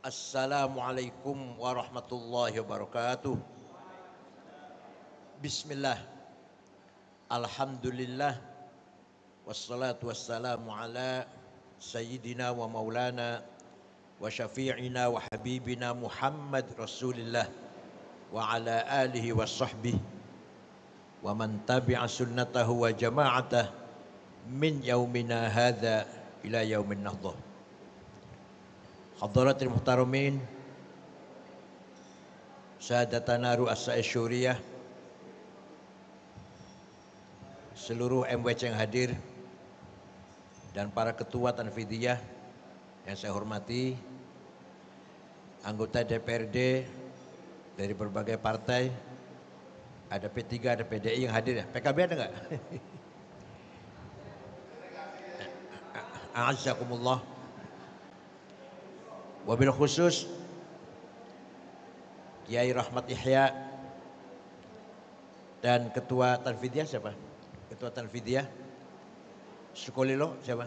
Assalamualaikum warahmatullahi wabarakatuh. Bismillah. Alhamdulillah. Wassalatu wassalamu ala sayyidina wa maulana wa syafi'ina wa habibina Muhammad Rasulillah wa ala alihi wa sahbihi wa man tabi'a sunnatahu wa jama'atah min yaumina hadha ila yaumin nahdah. Hadaratul muhtaramin, sahadatana ru'asa syuriyah, seluruh MWC yang hadir, dan para ketua Tanfidiyah yang saya hormati, anggota DPRD dari berbagai partai, ada P3, ada PDI yang hadir ya. PKB ada enggak? A'azzakumullah. Wabil khusus Kiai Rahmat Yahya dan Ketua Tanfidiyah siapa? Ketua Tanfidiyah Sukolilo siapa?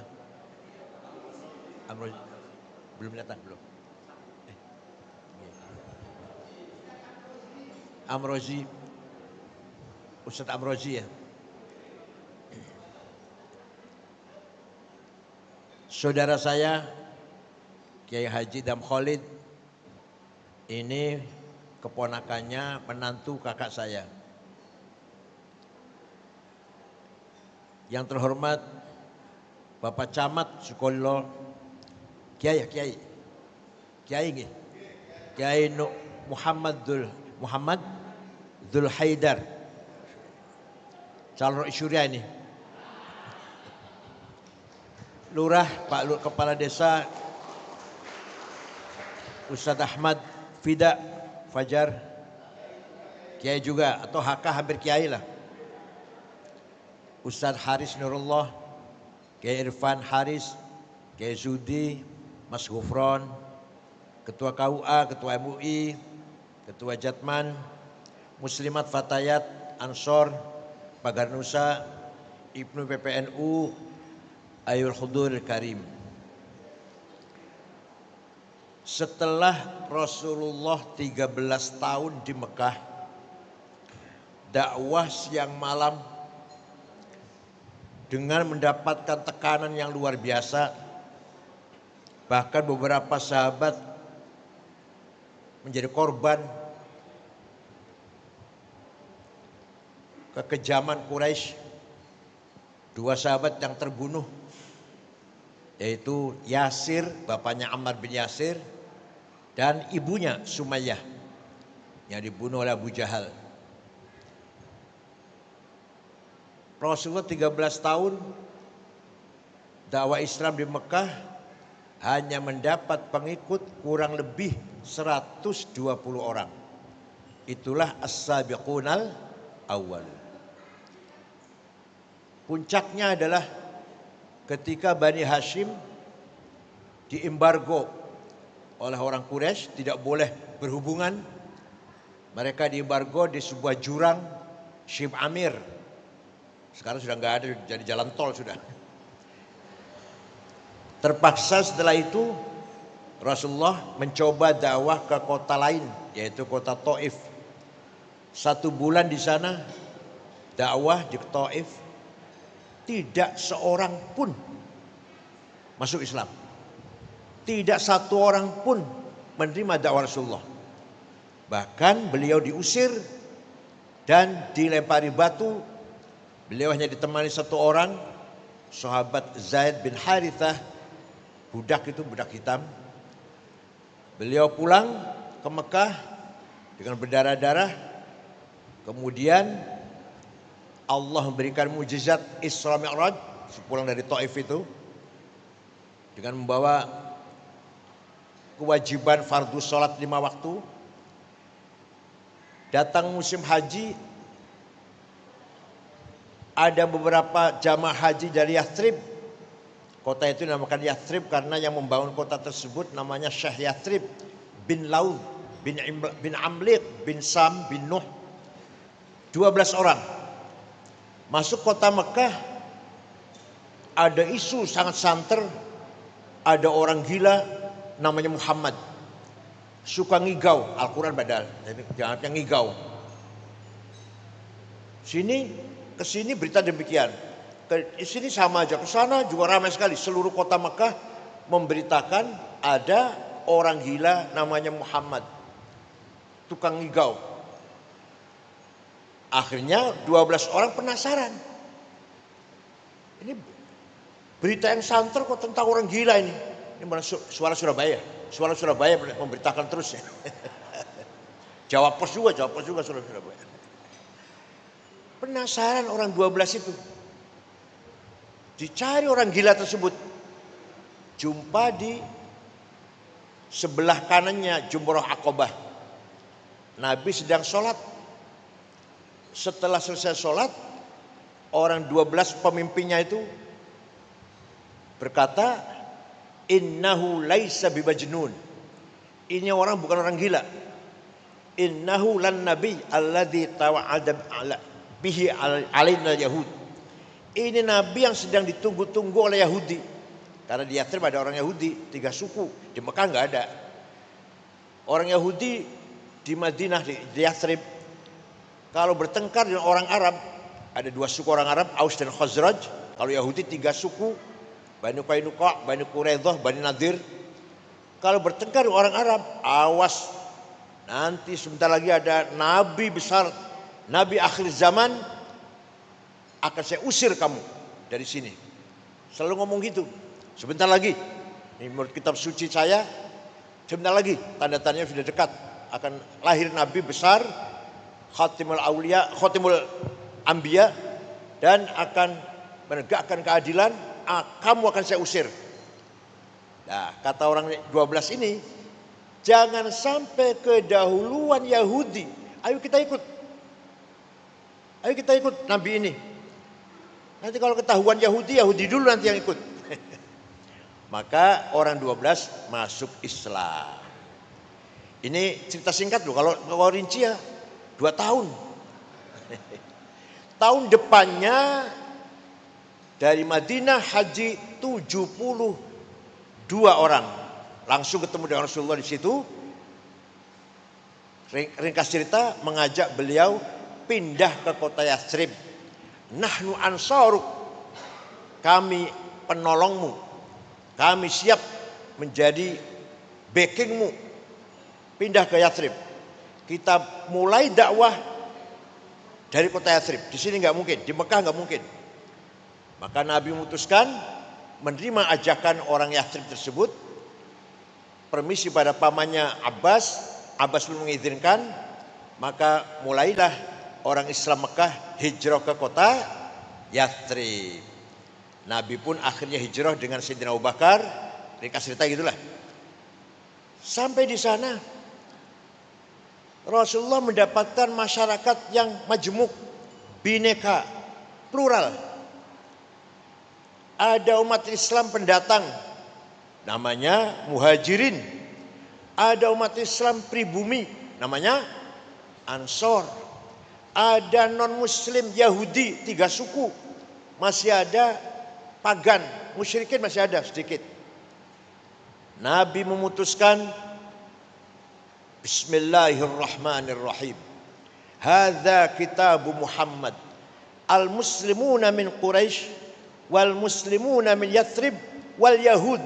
Amrozi belum datang belum? Amrozi, Ustadz Amrozi ya. Saudara saya Kiai Haji Dam Khalid ini keponakannya menantu kakak saya. Yang terhormat Bapak Camat Sukolilo, Kiai nggih. Kiai Muhammad Dzul Haidar. Calon Syuriah ini. Lurah, Pak Kepala Desa Ustadz Ahmad Fida Fajar, Kiai juga atau HK hampir Kiai lah. Ustadz Haris Nurullah, Kiai Irfan Haris, Kiai Zudi, Mas Gufron, Ketua KUA, Ketua MUI, Ketua Jatman, Muslimat Fatayat, Ansor, Pagar Nusa, Ibnu PPNU, Ayul Hudur Karim. Setelah Rasulullah 13 tahun di Mekah, dakwah siang malam dengan mendapatkan tekanan yang luar biasa, bahkan beberapa sahabat menjadi korban kekejaman Quraisy. 2 sahabat yang terbunuh, yaitu Yasir, bapaknya Ammar bin Yasir, dan ibunya Sumayyah yang dibunuh oleh Abu Jahal. Rasulullah 13 tahun dakwah Islam di Mekah hanya mendapat pengikut kurang lebih 120 orang. Itulah as-sabiqunal awwal. Puncaknya adalah ketika Bani Hashim diembargo oleh orang Quraisy, tidak boleh berhubungan. Mereka diembargo di sebuah jurang Syib Amir. Sekarang sudah nggak ada, jadi jalan tol sudah. Terpaksa setelah itu Rasulullah mencoba dakwah ke kota lain, yaitu kota Taif. 1 bulan di sana dakwah di Taif, tidak seorang pun masuk Islam. Tidak satu orang pun menerima dakwah Rasulullah. Bahkan beliau diusir dan dilempari batu. Beliau hanya ditemani 1 orang, sahabat Zaid bin Harithah, budak hitam. Beliau pulang ke Mekah dengan berdarah-darah. Kemudian Allah memberikan mujizat Isra Mi'raj sepulang dari Taif itu dengan membawa kewajiban fardu sholat 5 waktu. Datang musim haji, ada beberapa jamaah haji dari Yathrib. Kota itu dinamakan Yathrib karena yang membangun kota tersebut namanya Syekh Yathrib bin Laud bin Amliq bin Sam bin Nuh. 12 orang masuk kota Mekah. Ada isu sangat santer, ada orang gila namanya Muhammad. suka ngigau, Al-Quran badal, jadi jangan ngigau. Kesini berita demikian, ke sini sama aja, ke sana juga ramai sekali. Seluruh kota Mekah memberitakan ada orang gila namanya Muhammad, tukang ngigau. Akhirnya 12 orang penasaran. Ini berita yang santer kok tentang orang gila ini. Ini mana suara Surabaya. Suara Surabaya memberitakan terus ya. Jawa Pos juga suara Surabaya. Penasaran orang 12 itu. Dicari orang gila tersebut. Jumpa di sebelah kanannya Jumroh Aqabah. Nabi sedang sholat. Setelah selesai sholat, orang 12 pemimpinnya itu berkata, innahu laisa bimajnun. Ini orang bukan orang gila. Innahu lan nabi alladzi tawa'ada bihi alaina yahud. Ini nabi yang sedang ditunggu-tunggu oleh Yahudi. Karena di Yathrib ada orang Yahudi, 3 suku. Di Mekah enggak ada. Orang Yahudi di Madinah, di Yathrib, kalau bertengkar dengan orang Arab, ada 2 suku orang Arab, Aus dan Khazraj. Kalau Yahudi 3 suku, Bani Qainuqa, Bani Quraidah, Bani Nadir. Kalau bertengkar dengan orang Arab, awas, nanti sebentar lagi ada nabi besar, nabi akhir zaman, akan saya usir kamu dari sini. Selalu ngomong gitu. Sebentar lagi, ini menurut kitab suci saya, sebentar lagi tanda-tandanya sudah dekat, akan lahir nabi besar, Khatimul Aulia, Khatimul Anbiya, dan akan menegakkan keadilan. Kamu akan saya usir. Nah, kata orang 12 ini, jangan sampai kedahuluan Yahudi. Ayo kita ikut. Ayo kita ikut nabi ini. Nanti kalau ketahuan Yahudi, Yahudi dulu nanti yang ikut. Maka orang 12 masuk Islam. Ini cerita singkat loh. Kalau rinci ya 2 tahun. Tahun depannya dari Madinah haji 72 orang. Langsung ketemu dengan Rasulullah di situ. Ringkas cerita, mengajak beliau pindah ke kota Yathrib. Nahnu ansaruk, kami penolongmu, kami siap menjadi backingmu, pindah ke Yathrib. Kita mulai dakwah dari kota Yathrib. Di sini nggak mungkin, di Mekah nggak mungkin. Maka Nabi memutuskan menerima ajakan orang Yathrib tersebut. Permisi pada pamannya Abbas belum mengizinkan, maka mulailah orang Islam Mekah hijrah ke kota Yathrib. Nabi pun akhirnya hijrah dengan Sayyidina Abu Bakar. Ringkas cerita gitulah. Sampai di sana Rasulullah mendapatkan masyarakat yang majmuk, bineka, plural. Ada umat Islam pendatang, namanya muhajirin. Ada umat Islam pribumi, namanya Ansor. Ada non-muslim Yahudi 3 suku. Masih ada pagan, musyrikin masih ada sedikit. Nabi memutuskan, Bismillahirrahmanirrahim. Hadza kitabu Muhammad. Al-muslimuna min Quraisy wal muslimuna min Yathrib wal Yahud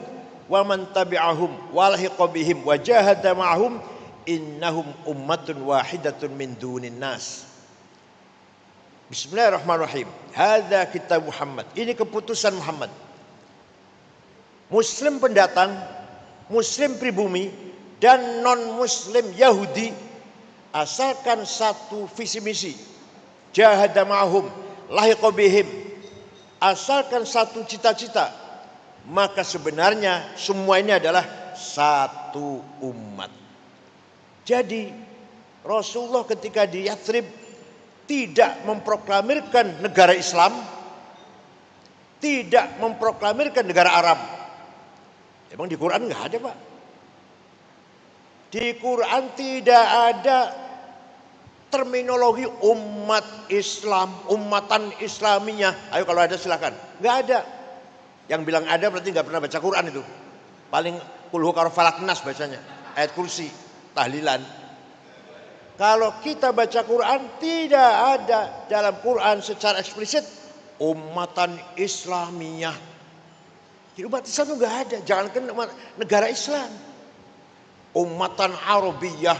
wa man tabi'ahum wa lahiqa bihim wa jahada ma'hum innahum ummatun wahidatun min dunin nas. Bismillahirrahmanirrahim. Hadza kitab Muhammad. Ini keputusan Muhammad. Muslim pendatang, muslim pribumi, dan non-muslim Yahudi, asalkan satu visi misi, jahada ma'hum, lahiqa bihim, asalkan satu cita-cita, maka sebenarnya semua ini adalah satu umat. Jadi Rasulullah ketika di Yathrib tidak memproklamirkan negara Islam, tidak memproklamirkan negara Arab. Emang di Quran nggak ada, Pak? Di Quran tidak ada terminologi umat Islam, umatan Islamiyah. Ayo kalau ada silakan. Nggak ada. Yang bilang ada berarti nggak pernah baca Quran itu. Paling kulhu karo falak nas bacanya, ayat kursi. tahlilan. Kalau kita baca Quran, tidak ada dalam Quran secara eksplisit ummatan Islamiyah. Jadi umat Islam itu nggak ada. Jangankan negara Islam, ummatan Arabiyah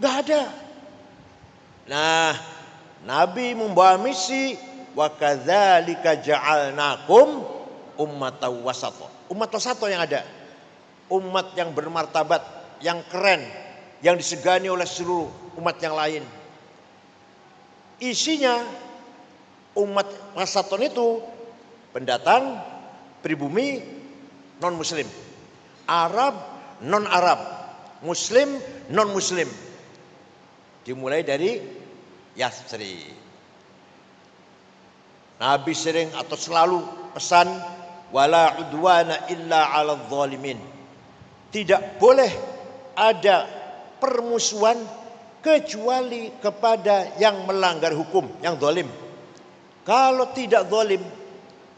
nggak ada. Nah, Nabi membawa misi wa kadzalika ja'alnakum ummatan wasata. Umat wasata yang ada. Umat yang bermartabat, yang keren, yang disegani oleh seluruh umat yang lain. Isinya umat wasaton itu pendatang, pribumi, non-muslim, Arab, non-Arab, Muslim, non-Muslim. Dimulai dari Yasrib. Nabi sering atau selalu pesan wala udwana illa 'alal zalimin. Tidak boleh ada permusuhan kecuali kepada yang melanggar hukum, yang zalim. Kalau tidak zalim,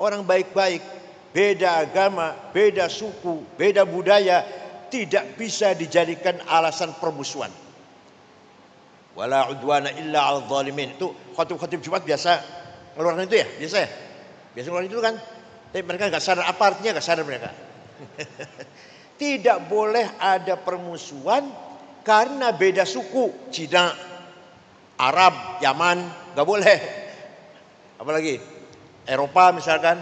orang baik-baik, beda agama, beda suku, beda budaya, tidak bisa dijadikan alasan permusuhan. Wala udwana illa 'alal zalimin. Itu khatib-khatib Jumat biasa ngeluarin itu ya, biasa ya. Biasa ngeluarin itu kan. Tapi mereka nggak sadar apa artinya, nggak sadar mereka. Tidak boleh ada permusuhan karena beda suku, Cina, Arab, Yaman, nggak boleh. Apalagi Eropa misalkan.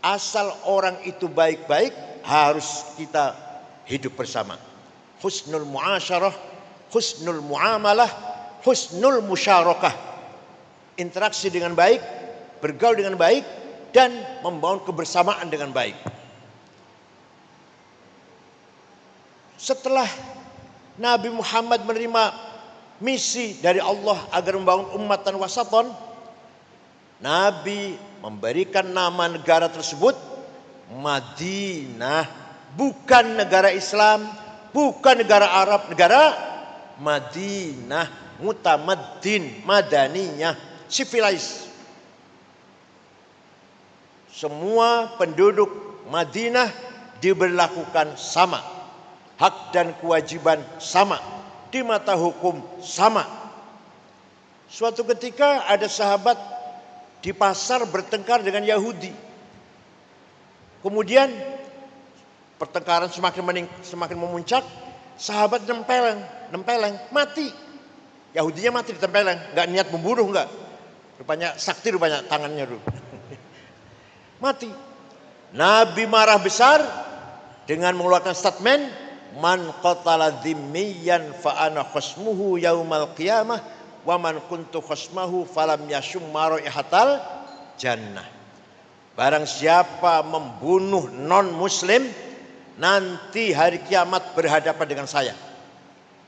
Asal orang itu baik-baik, harus kita hidup bersama. Husnul muasyarah, husnul muamalah, husnul musyarakah. Interaksi dengan baik, bergaul dengan baik, dan membangun kebersamaan dengan baik. Setelah Nabi Muhammad menerima misi dari Allah agar membangun ummatan wasaton, Nabi memberikan nama negara tersebut Madinah, bukan negara Islam, bukan negara Arab, negara Madinah, mutamaddin, madaniyah, civilized. Semua penduduk Madinah diberlakukan sama, hak dan kewajiban sama, di mata hukum sama. Suatu ketika ada sahabat di pasar bertengkar dengan Yahudi. Kemudian pertengkaran semakin memuncak, sahabat nempeleng, mati. Yahudinya mati ditempeleng, nggak niat membunuh, nggak. Rupanya sakti tangannya dulu. Mati. Nabi marah besar dengan mengeluarkan statement, man qatala dhimmiyan fa ana khasmuhu yaumal qiyamah wa man kuntu khasmahu falam yashum maraihatal jannah. Barang siapa membunuh non muslim, nanti hari kiamat berhadapan dengan saya.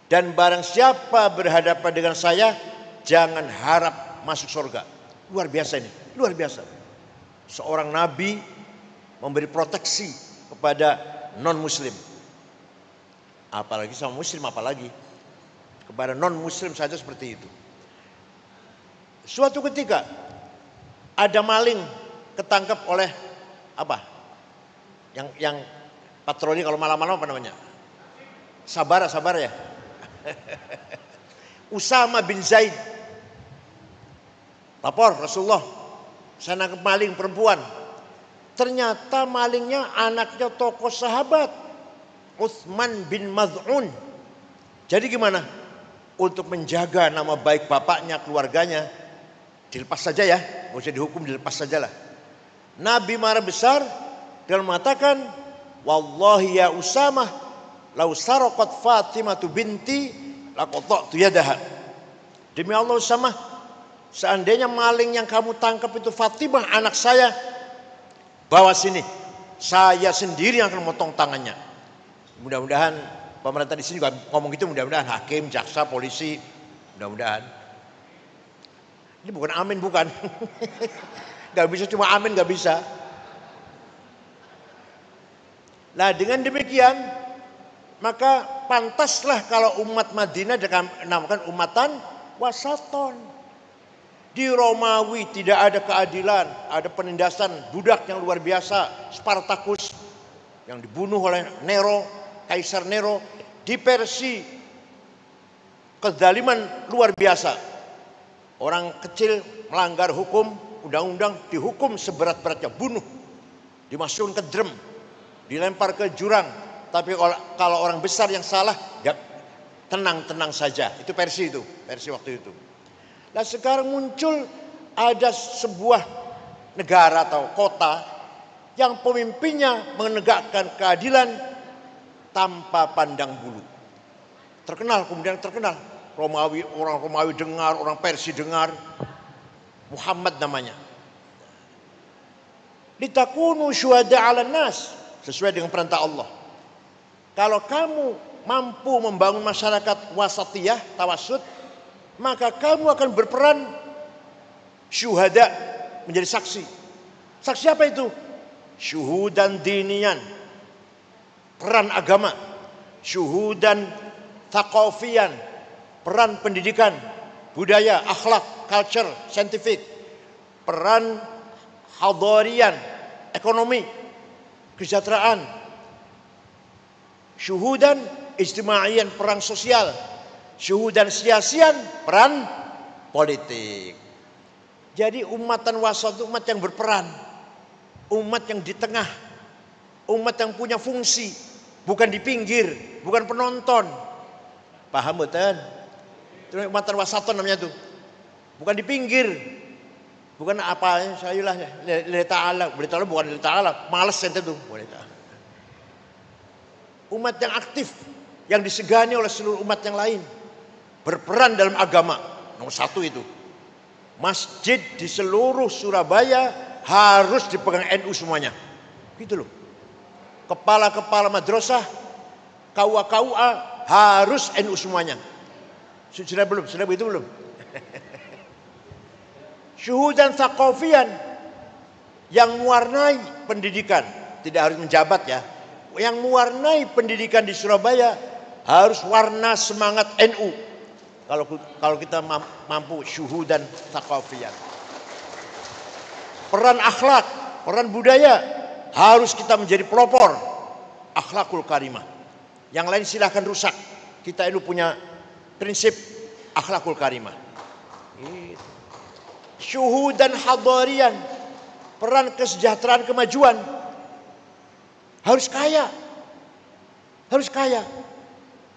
Dan barang siapa berhadapan dengan saya, jangan harap masuk surga. Luar biasa ini, luar biasa. Seorang nabi memberi proteksi kepada non muslim. Apalagi sama muslim, apalagi kepada non muslim saja seperti itu. Suatu ketika ada maling ketangkap oleh apa? Yang patroli kalau malam-malam apa namanya? Sabar ya. Usama bin Zaid lapor Rasulullah, saya nangkep maling perempuan. Ternyata malingnya anaknya tokoh sahabat Utsman bin Maz'un. Jadi gimana? Untuk menjaga nama baik bapaknya, keluarganya, dilepas saja ya, nggak usah dihukum, dilepas sajalah. Nabi marah besar dan mengatakan, wallahi ya Usamah, lau saraqat Fatimah binti laqata'tu yadaha. Demi Allah Usamah, seandainya maling yang kamu tangkap itu Fatimah anak saya, bawa sini, saya sendiri yang akan memotong tangannya. Mudah-mudahan pemerintah di sini juga ngomong gitu, mudah-mudahan hakim, jaksa, polisi, mudah-mudahan. Ini bukan amin, bukan. Gak bisa cuma amin, gak bisa. Nah dengan demikian, maka pantaslah kalau umat Madinah dinamakan umatan wasaton. Di Romawi tidak ada keadilan, ada penindasan budak yang luar biasa, Spartacus yang dibunuh oleh Nero, Kaisar Nero. Di Persia kezaliman luar biasa. Orang kecil melanggar hukum, undang-undang, dihukum seberat-beratnya, bunuh, dimasukkan ke drum, dilempar ke jurang. Tapi kalau orang besar yang salah, ya tenang-tenang saja. Itu versi waktu itu. Nah sekarang muncul ada sebuah negara atau kota yang pemimpinnya menegakkan keadilan tanpa pandang bulu. Terkenal, kemudian terkenal. Romawi, orang Romawi dengar, orang Persia dengar. Muhammad namanya. Litakunu syuhada 'alan nas, sesuai dengan perintah Allah. Kalau kamu mampu membangun masyarakat wasatiyah, tawassut, maka kamu akan berperan syuhada, menjadi saksi. Saksi apa itu? Syuhudan dinian, peran agama. Syuhudan thaqafiyan, peran pendidikan, budaya, akhlak, culture, scientific. Peran hadarian, ekonomi, kesejahteraan. Syuhudan ijtimaiyan, peran sosial. Syuhudan siasian, peran politik. Jadi umatan wasat itu umat yang berperan, umat yang di tengah, umat yang punya fungsi, bukan di pinggir, bukan penonton. Paham betul? Itu umatan wasaton namanya tuh. Bukan di pinggir, bukan apa saya lah lillahi ta'ala, bukan lillahi ta'ala, malas ente tuh. Umat yang aktif, yang disegani oleh seluruh umat yang lain, berperan dalam agama. Nomor satu itu. Masjid di seluruh Surabaya harus dipegang NU semuanya. Gitu loh. Kepala-kepala madrasah, KUA harus NU semuanya. Sudah belum? Sudah begitu belum? Syuhudan thaqafiyan, yang mewarnai pendidikan, tidak harus menjabat ya. Yang mewarnai pendidikan di Surabaya harus warna semangat NU. Kalau kita mampu syuhudan thaqafiyan. Peran akhlak, peran budaya, harus kita menjadi pelopor akhlakul karimah. Yang lain silahkan rusak. Kita ini punya prinsip akhlakul karimah. Syuhudan hadarian, peran kesejahteraan kemajuan, harus kaya. Harus kaya.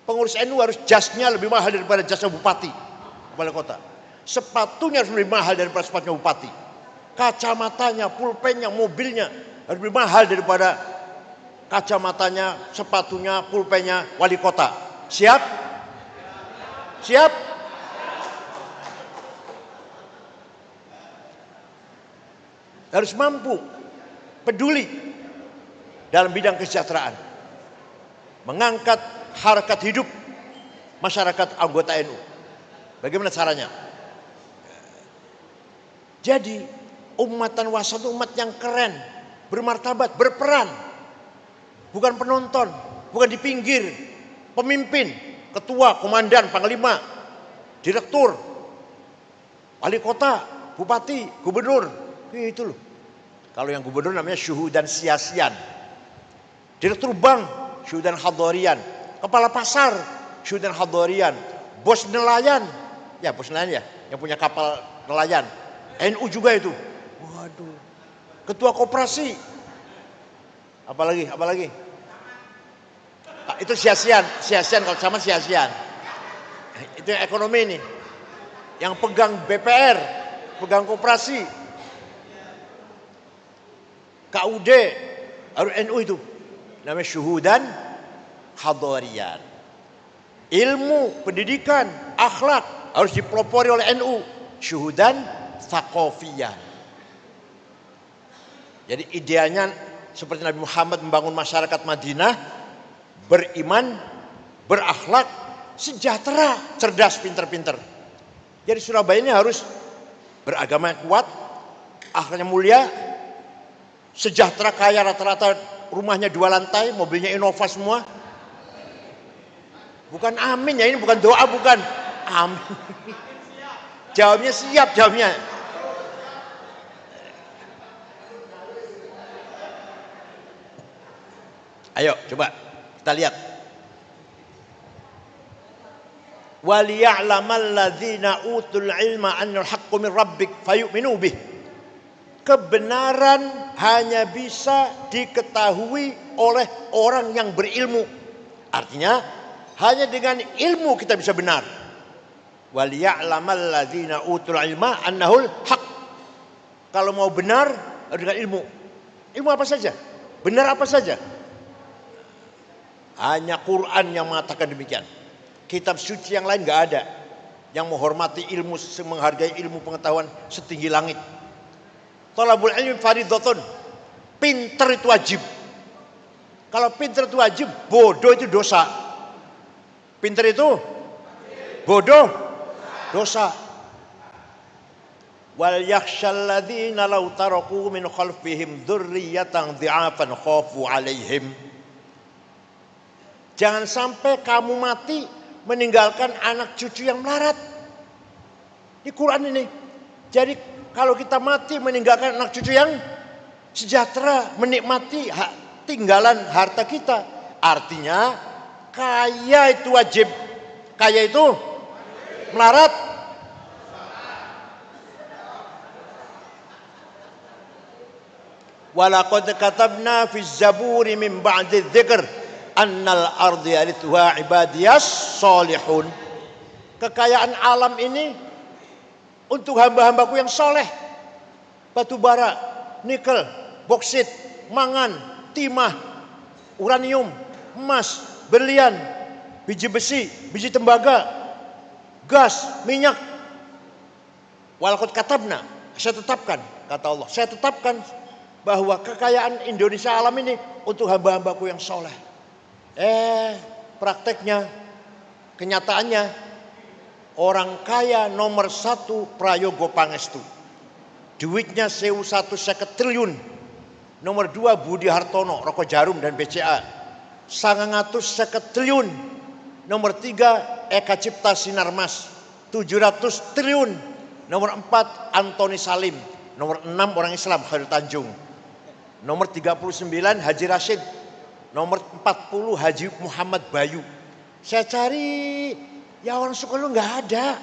Pengurus NU harus jasnya lebih mahal daripada jasnya bupati, kepala kota. Sepatunya harus lebih mahal daripada sepatunya bupati. Kacamatanya, pulpennya, mobilnya harus lebih mahal daripada kacamatanya, sepatunya, pulpennya wali kota. Siap? Siap? Harus mampu, peduli dalam bidang kesejahteraan, mengangkat harkat hidup masyarakat anggota NU. Bagaimana caranya? Jadi umatan wasat itu umat yang keren, bermartabat, berperan, bukan penonton, bukan di pinggir, pemimpin, ketua, komandan, panglima, direktur, wali kota, bupati, gubernur, itu loh. Kalau yang gubernur namanya syuhudan siasian, direktur bank syuhudan hadarian, kepala pasar syuhudan hadarian, bos nelayan, ya bos nelayan ya, yang punya kapal nelayan, NU juga itu. Waduh, ketua koperasi, apalagi itu siasian kalau sama siasian. Itu yang ekonomi nih, yang pegang BPR, pegang koperasi, KUD, harus NU itu. Namanya syuhudan hadarian. Ilmu, pendidikan, akhlak harus dipelopori oleh NU. Syuhudan thaqafiyan. Jadi idealnya seperti Nabi Muhammad membangun masyarakat Madinah, beriman, berakhlak, sejahtera, cerdas, pinter-pinter. Jadi Surabaya ini harus beragama yang kuat, akhlaknya mulia, sejahtera, kaya, rata-rata rumahnya 2 lantai, mobilnya Innova semua. Bukan amin ya, ini bukan doa, bukan amin. Jawabnya siap, jawabnya. Ayo coba kita lihat. Waliya'lamal ladzina utul ilma annal haqqu min rabbik fayu'minu bih. Kebenaran hanya bisa diketahui oleh orang yang berilmu. Artinya hanya dengan ilmu kita bisa benar. Waliya'lamal ladzina utul ilma annahul haq. Kalau mau benar dengan ilmu. Ilmu apa saja? Benar apa saja? Hanya Quran yang mengatakan demikian. Kitab suci yang lain nggak ada yang menghormati ilmu, menghargai ilmu pengetahuan setinggi langit. Thalabul ilmi fardhatun. Pinter itu wajib. Kalau pinter itu wajib, bodoh itu dosa. Pinter itu bodoh dosa. Wal yakhshal ladzina law taraku min khalfihim dzurriyyatan dhi'afan khafu 'alaihim. Jangan sampai kamu mati meninggalkan anak cucu yang melarat. Di Quran ini. Jadi kalau kita mati meninggalkan anak cucu yang sejahtera, menikmati tinggalan harta kita. Artinya kaya itu wajib. Kaya itu melarat. Walaqad katabna fi zaburi min ba'di dzikr annal ardi yarithuha ibadiyas solihun. Kekayaan alam ini untuk hamba-hambaku yang soleh. Batu bara, nikel, boksit, mangan, timah, uranium, emas, berlian, biji besi, biji tembaga, gas, minyak. Walaqad katabna, saya tetapkan, kata Allah, saya tetapkan bahwa kekayaan Indonesia alam ini untuk hamba-hambaku yang soleh. Prakteknya, kenyataannya, orang kaya nomor 1 Prayogo Pangestu. Duitnya 1.150 triliun. Nomor 2 Budi Hartono, Rokok Jarum dan BCA. 950 triliun. Nomor 3 Eka Cipta Sinarmas, 700 triliun. Nomor 4 Antoni Salim. Nomor 6 orang Islam Khairul Tanjung. Nomor 39 Haji Rashid. Nomor 40 Haji Muhammad Bayu. Saya cari, ya orang Sukarno nggak ada.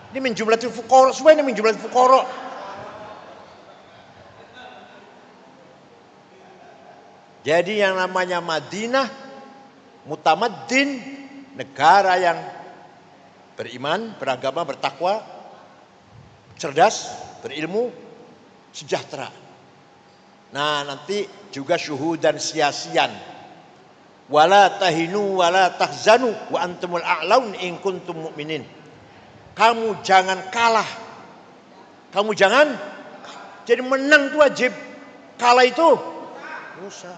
Ini min jumlatil fuqara, semua ini min jumlatil fuqara. Jadi yang namanya Madinah, mutamaddin, negara yang beriman, beragama, bertakwa, cerdas, berilmu, sejahtera. Nah nanti juga syuhudan sia-sian. Wala tahinu wala tahzanu wa antumul a'laun in kuntum mu'minin. Kamu jangan kalah. Kamu jangan. Jadi menang itu wajib. Kalah itu dosa.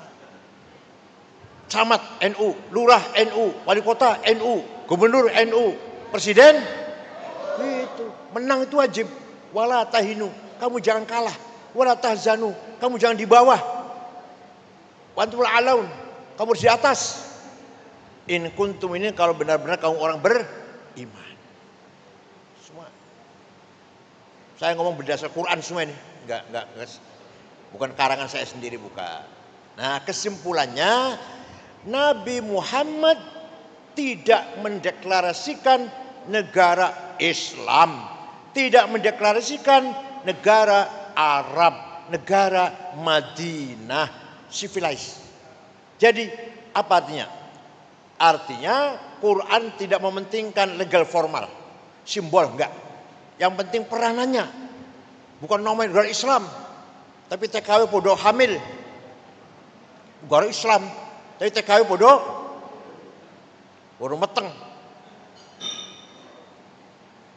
Camat NU, lurah NU, wali kota NU, gubernur NU, presiden itu. Menang itu wajib. Wala tahinu, kamu jangan kalah. Wala tahzanu, kamu jangan di bawah. Wa antumul a'laun, kamu harus di atas. In kuntum ini kalau benar-benar kamu orang beriman. Semua. Saya ngomong berdasar Quran semua ini. Enggak. Bukan karangan saya sendiri, bukan. Nah, kesimpulannya Nabi Muhammad tidak mendeklarasikan negara Islam, tidak mendeklarasikan negara Arab, negara Madinah, civilized. Jadi apa artinya? Artinya Quran tidak mementingkan legal formal, simbol enggak. Yang penting peranannya. Bukan nomor negara Islam, tapi TKW podo hamil. Negara Islam, tapi TKW podo meteng.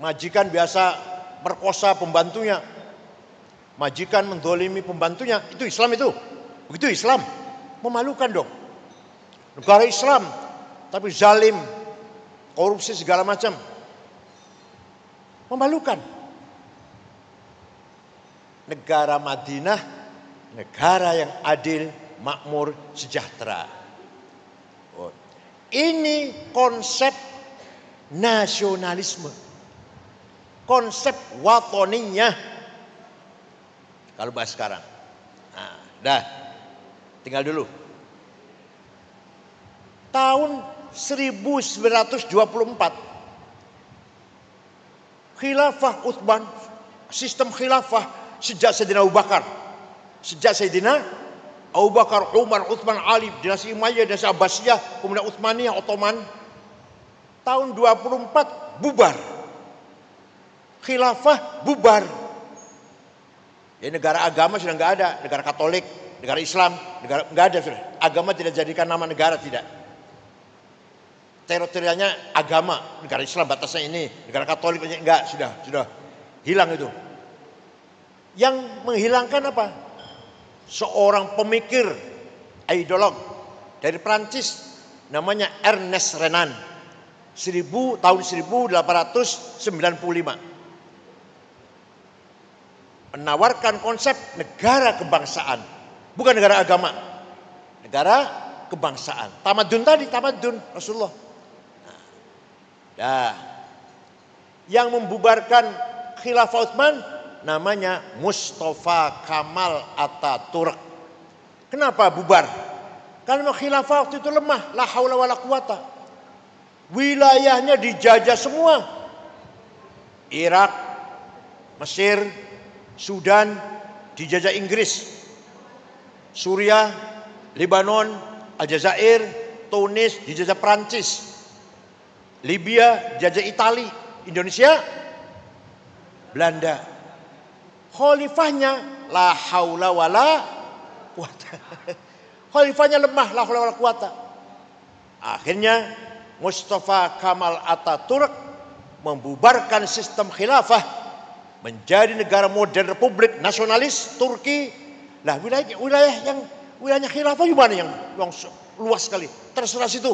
Majikan biasa merkosa pembantunya. Majikan mendolimi pembantunya. Itu Islam itu. Begitu Islam. Memalukan dong. Negara Islam, tapi zalim, korupsi segala macam. Memalukan. Negara Madinah, negara yang adil, makmur, sejahtera. Ini konsep nasionalisme. Konsep watoniyah. Kalau bahas sekarang. Nah, dah. Tinggal dulu. Tahun 1924 khilafah Utsman, sistem khilafah sejak Sayyidina Abu Bakar. Sejak Sayyidina Abu Bakar, Umar, Utsman, Ali, dinasti Umayyah, dinasti Abbasiyah, kemudian Utsmaniyah, Ottoman. Tahun 24 bubar. Khilafah bubar. Ya, negara agama sudah nggak ada, negara Katolik, negara Islam, negara nggak ada sudah. Agama tidak jadikan nama negara, tidak. Teritorialnya agama, negara Islam batasnya ini, negara Katolik enggak, sudah hilang itu. Yang menghilangkan apa? Seorang pemikir, ideolog dari Prancis namanya Ernest Renan, tahun 1895, menawarkan konsep negara kebangsaan, bukan negara agama, negara kebangsaan. Tamadun tadi, tamadun Rasulullah. Nah, yang membubarkan khilafah Utsman namanya Mustafa Kamal Ataturk. Kenapa bubar? Karena khilafah waktu itu lemah, la haula wala quwata. Wilayahnya dijajah semua. Irak, Mesir, Sudan dijajah Inggris. Suriah, Lebanon, Aljazair, Tunis dijajah Prancis. Libya dijajah Itali, Indonesia Belanda. Khalifahnya la haula wala quwata. Khalifahnya lemah, la haula wala quwata. Akhirnya Mustafa Kamal Ataturk membubarkan sistem khilafah menjadi negara modern republik nasionalis Turki. Lah wilayahnya khilafah gimana yang luas sekali, terserah situ.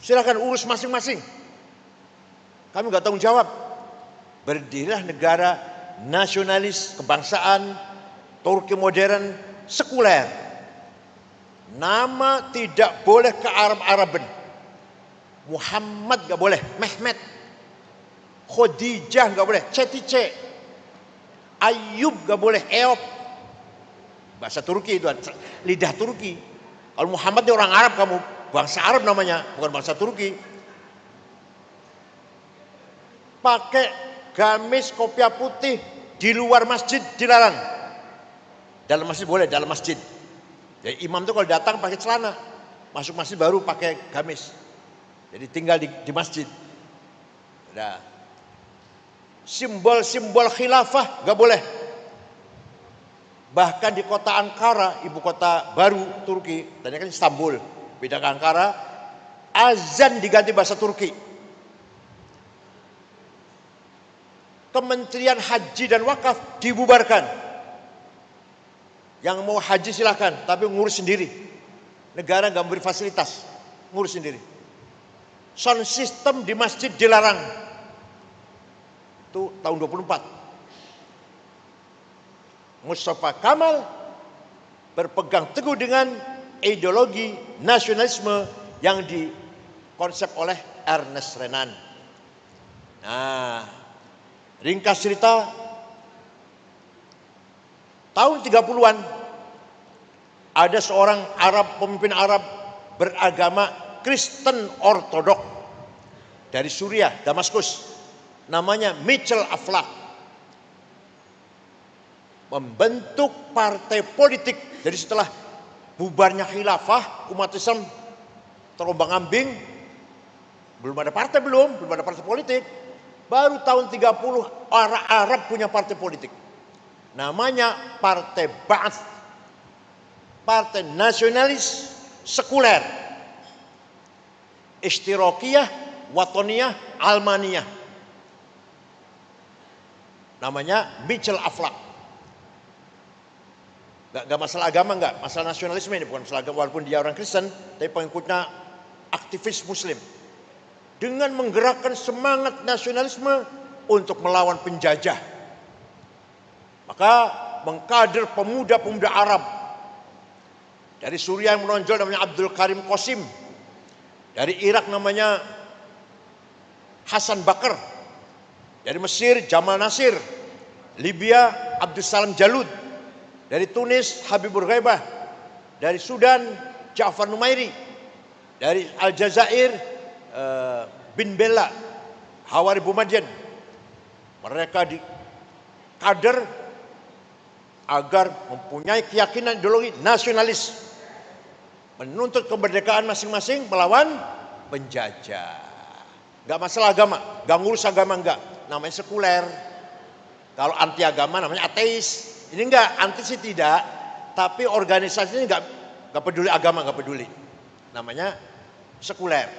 Silakan urus masing-masing. Kami nggak tanggung jawab. Berdirilah negara nasionalis kebangsaan Turki modern sekuler. Nama tidak boleh ke Arab-Araban. Muhammad nggak boleh, Mehmet, Khadijah nggak boleh, Cetice, Ayub nggak boleh, Eop. Bahasa Turki itu, lidah Turki. Kalau Muhammad ini orang Arab, kamu bangsa Arab namanya, bukan bangsa Turki. Pakai gamis kopiah putih di luar masjid dilarang. Dalam masjid boleh, dalam masjid. Jadi imam itu kalau datang pakai celana, masuk masjid baru pakai gamis. Jadi tinggal di masjid. Nah, simbol-simbol khilafah gak boleh. Bahkan di kota Ankara, ibu kota baru Turki, tadinya kan Istanbul, beda ke Ankara, azan diganti bahasa Turki. Kementerian Haji dan Wakaf dibubarkan. Yang mau haji silahkan, tapi ngurus sendiri. Negara gak memberi fasilitas, ngurus sendiri. Sound system di masjid dilarang. Itu tahun 24. Mustafa Kamal berpegang teguh dengan ideologi nasionalisme yang dikonsep oleh Ernest Renan. Nah, ringkas cerita, tahun 30-an ada seorang pemimpin Arab beragama Kristen Ortodok dari Suriah, Damaskus, namanya Mitchell Aflaq, membentuk partai politik. Jadi setelah bubarnya khilafah, umat Islam terombang-ambing, belum ada partai politik. Baru tahun 30 orang Arab punya partai politik. Namanya Partai Ba'ath, partai nasionalis sekuler, Ishtirakiyah, Watoniyah, Almaniyah. Namanya Mitchell Aflaq. Gak masalah agama, gak masalah nasionalisme ini, bukan masalah agama, walaupun dia orang Kristen, tapi pengikutnya aktivis Muslim. Dengan menggerakkan semangat nasionalisme untuk melawan penjajah. Maka mengkader pemuda-pemuda Arab. Dari Suriah yang menonjol namanya Abdul Karim Qasim. Dari Irak namanya Hasan Bakr. Dari Mesir Jamal Nasir. Libya Abdus Salam Jalud. Dari Tunis Habibur Ghaibah. Dari Sudan Ja'far Numairi. dari Aljazair, bin Bella, Hawari Boumediene. Mereka di kader agar mempunyai keyakinan ideologi nasionalis, menuntut kemerdekaan masing-masing melawan penjajah. Gak masalah agama, gak ngurus agama, enggak. Namanya sekuler. Kalau anti agama namanya ateis. Ini enggak, anti sih tidak, tapi organisasinya enggak peduli agama, enggak peduli. Namanya sekuler.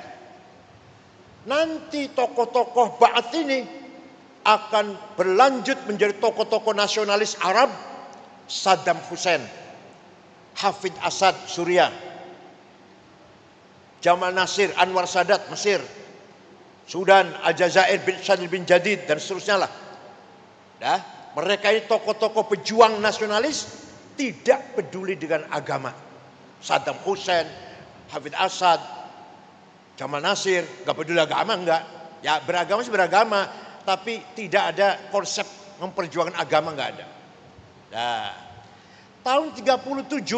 Nanti tokoh-tokoh Ba'ath ini akan berlanjut menjadi tokoh-tokoh nasionalis Arab. Saddam Hussein, Hafid Asad Suriah, Jamal Nasir, Anwar Sadat Mesir, Sudan, Aljazair bin Syadil bin Jadid, dan seterusnya lah. Nah, mereka ini tokoh-tokoh pejuang nasionalis, tidak peduli dengan agama. Saddam Hussein, Hafid Asad, Jamal Nasir, gak peduli agama, enggak. Ya beragama sih beragama, tapi tidak ada konsep memperjuangkan agama, enggak ada. Nah, tahun 37